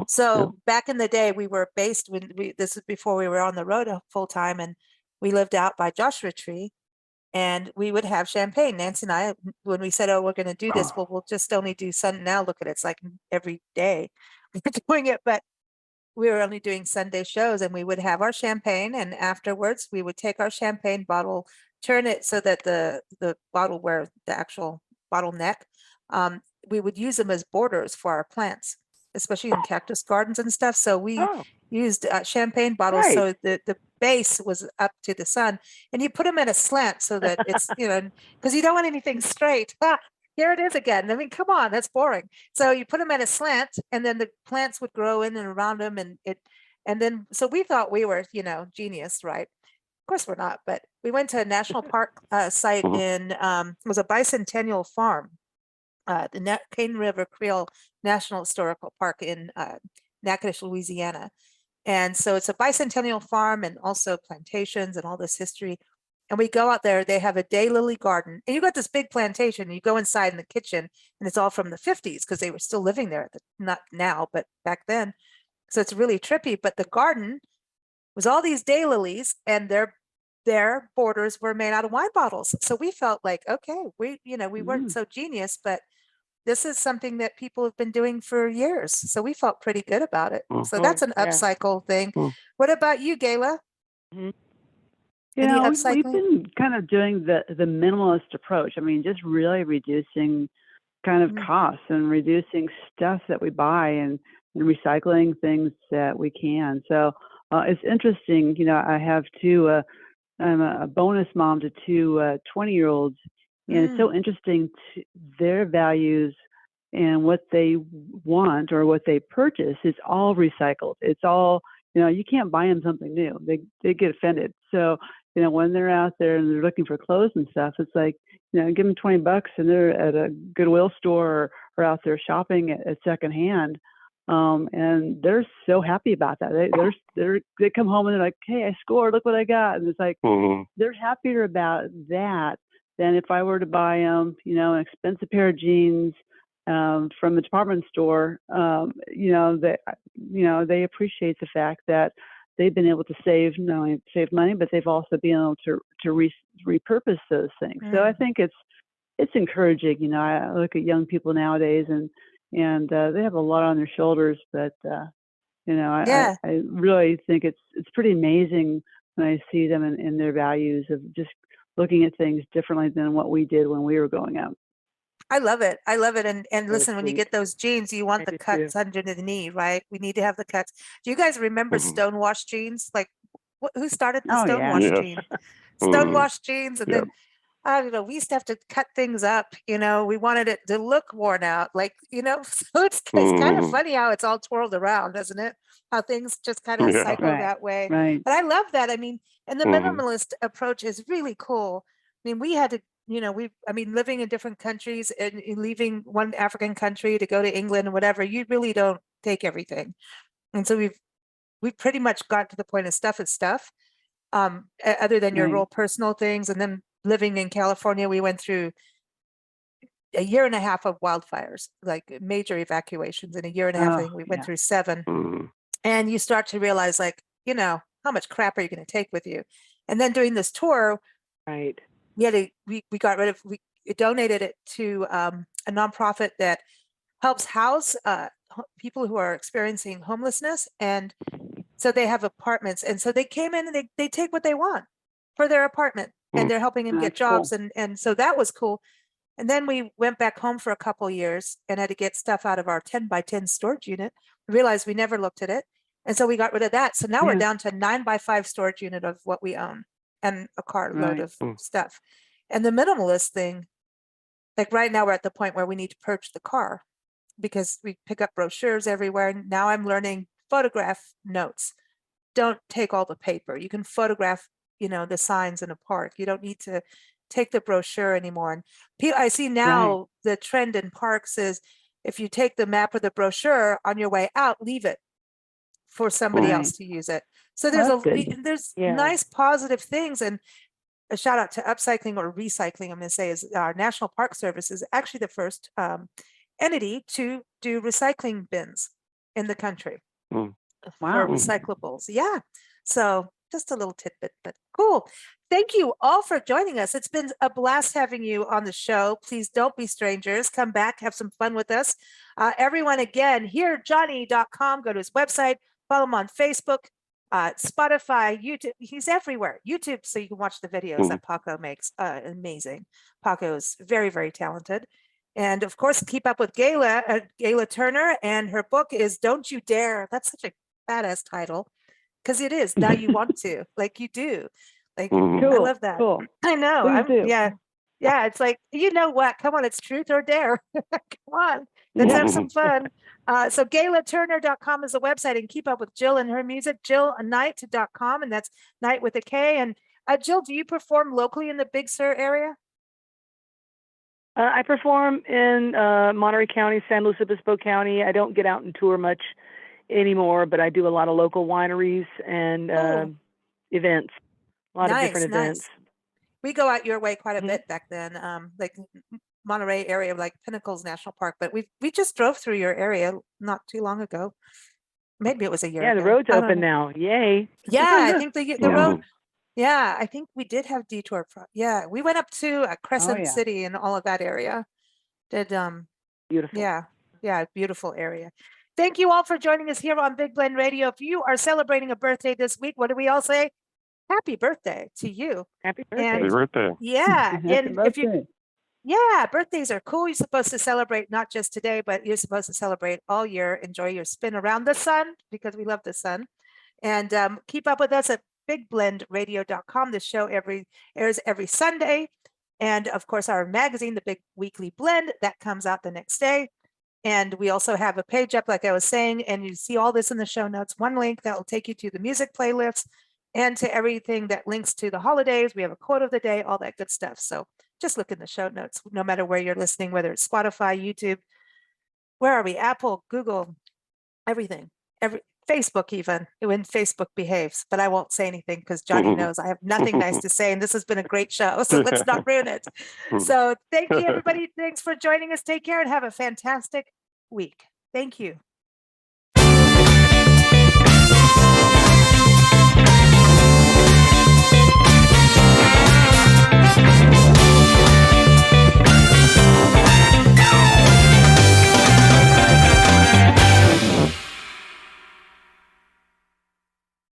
so back in the day, we were based this is before we were on the road full time, and we lived out by Joshua Tree. And we would have champagne. Nancy and I, when we said, "Oh, we're going to do this," well, we'll just only do Sunday. Now look at it; it's like every day we're doing it. But we were only doing Sunday shows, and we would have our champagne, and afterwards we would take our champagne bottle, turn it so that the bottle where the actual bottleneck, we would use them as borders for our plants, especially in cactus gardens and stuff. So we used champagne bottles, so the base was up to the sun, and you put them at a slant so that it's, you know, because you don't want anything straight. Here it is again. I mean, come on, that's boring. So you put them at a slant, and then the plants would grow in and around them, and then so we thought we were, you know, genius, right? Of course we're not, but we went to a national park site in it was a bicentennial farm, the Cane River Creole National Historical Park in Natchitoches, Louisiana. And so it's a bicentennial farm and also plantations and all this history. And we go out there, they have a daylily garden, and you got this big plantation. You go inside in the kitchen, and it's all from the 50s because they were still living there, not now, but back then. So it's really trippy. But the garden was all these daylilies, and they're their borders were made out of wine bottles. So we felt like, okay, we weren't so genius, but this is something that people have been doing for years. So we felt pretty good about it. So that's an upcycle thing. What about you, Gayla? You Any know, we've upcycling? been kind of doing the minimalist approach. I mean, just really reducing kind of costs and reducing stuff that we buy and recycling things that we can. So it's interesting. You know, I have I'm a bonus mom to two 20-year-olds, and it's so interesting their values and what they want or what they purchase is all recycled. It's all, you know, you can't buy them something new. They get offended. So, you know, when they're out there and they're looking for clothes and stuff, it's like, you know, give them $20 and they're at a Goodwill store or out there shopping at secondhand. And they're so happy about that. They come home and they're like, hey, I scored, look what I got. And it's like, they're happier about that than if I were to buy them, you know, an expensive pair of jeans from the department store. You know, they appreciate the fact that they've been able to not only save money, but they've also been able to repurpose those things. So I think it's encouraging. You know, I look at young people nowadays and they have a lot on their shoulders, but you know, I really think it's pretty amazing when I see them in their values of just looking at things differently than what we did when we were growing up. I love it. And listen, when you sweet. get those jeans, you want I the do cuts too. under the knee, right? We need to have the cuts. Do you guys remember stonewash jeans? Like who started the Oh, yeah. stonewash Yes. jean? Stonewash jeans. And Yep. then, I don't know, we used to have to cut things up, you know, we wanted it to look worn out, like, you know, so it's kind of funny how it's all twirled around, doesn't it? How things just kind of Yeah. cycle Right. that way. Right. But I love that. I mean, and the minimalist approach is really cool. I mean, we had to, you know, living in different countries and leaving one African country to go to England or whatever, you really don't take everything. And so we've pretty much got to the point of stuff is stuff, other than your Right. real personal things. And then living in California, we went through a year and a half of wildfires, like major evacuations in a year and a half. I think we went through 7. And you start to realize, like, you know, how much crap are you going to take with you? And then doing this tour, Right. we got rid of, we donated it to a nonprofit that helps house people who are experiencing homelessness. And so they have apartments. And so they came in and they take what they want for their apartment, and they're helping them get That's jobs. cool. And so that was cool. And then we went back home for a couple of years and had to get stuff out of our 10 by 10 storage unit. We realized we never looked at it. And so we got rid of that. So now we're down to a 9 by 5 storage unit of what we own and a carload Right. of stuff. And the minimalist thing, like right now we're at the point where we need to purge the car because we pick up brochures everywhere. Now I'm learning photograph notes. Don't take all the paper. You can photograph, you know, the signs in a park. You don't need to take the brochure anymore. And I see now the trend in parks is if you take the map or the brochure on your way out, leave it for somebody else to use it. So there's That's good. there's Yeah. nice positive things. And a shout out to upcycling or recycling, I'm going to say, is our National Park Service is actually the first entity to do recycling bins in the country for recyclables. Yeah. So just a little tidbit, but cool. Thank you all for joining us. It's been a blast having you on the show. Please don't be strangers. Come back, have some fun with us. Everyone, again, hearjohnny.com. Go to his website, follow him on Facebook, Spotify, YouTube. He's everywhere. YouTube, so you can watch the videos that Paco makes. Amazing. Paco is very, very talented. And of course, keep up with Gayla Turner, and her book is Don't You Dare. That's such a badass title, because it is. Now you want to, like you do. Like, I love that. Cool. I know. Please do. Yeah. It's like, you know what? Come on, it's truth or dare. Come on, let's have some fun. So GaylaTurner.com is the website, and keep up with Jill and her music, JillKnight.com, and that's Knight with a K. And Jill, do you perform locally in the Big Sur area? I perform in Monterey County, San Luis Obispo County. I don't get out and tour much anymore, but I do a lot of local wineries and events. A lot of different events. We go out your way quite a bit back then, like Monterey area, like Pinnacles National Park. But we just drove through your area not too long ago. Maybe it was a year ago. Yeah, the road's open now. Yay. Yeah, I think the road. Yeah, I think we did have detour. Yeah, we went up to Crescent yeah. City and all of that area. Did Beautiful. yeah, beautiful area. Thank you all for joining us here on Big Blend Radio. If you are celebrating a birthday this week, what do we all say? Happy birthday to you. Happy birthday. And Happy birthday. yeah, Happy and if you birthday. yeah, birthdays are cool. You're supposed to celebrate not just today, but you're supposed to celebrate all year. Enjoy your spin around the sun because we love the sun. And keep up with us at bigblendradio.com. The show airs every Sunday. And of course, our magazine, the Big Weekly Blend, that comes out the next day. And we also have a page up, like I was saying, and you see all this in the show notes. One link that will take you to the music playlists and to everything that links to the holidays. We have a quote of the day, all that good stuff. So just look in the show notes, no matter where you're listening, whether it's Spotify, YouTube, where are we? Apple, Google, everything, Facebook even, when Facebook behaves. But I won't say anything because Johnny knows I have nothing nice to say, and this has been a great show, so let's not ruin it. So thank you, everybody. Thanks for joining us. Take care and have a fantastic week. Thank you.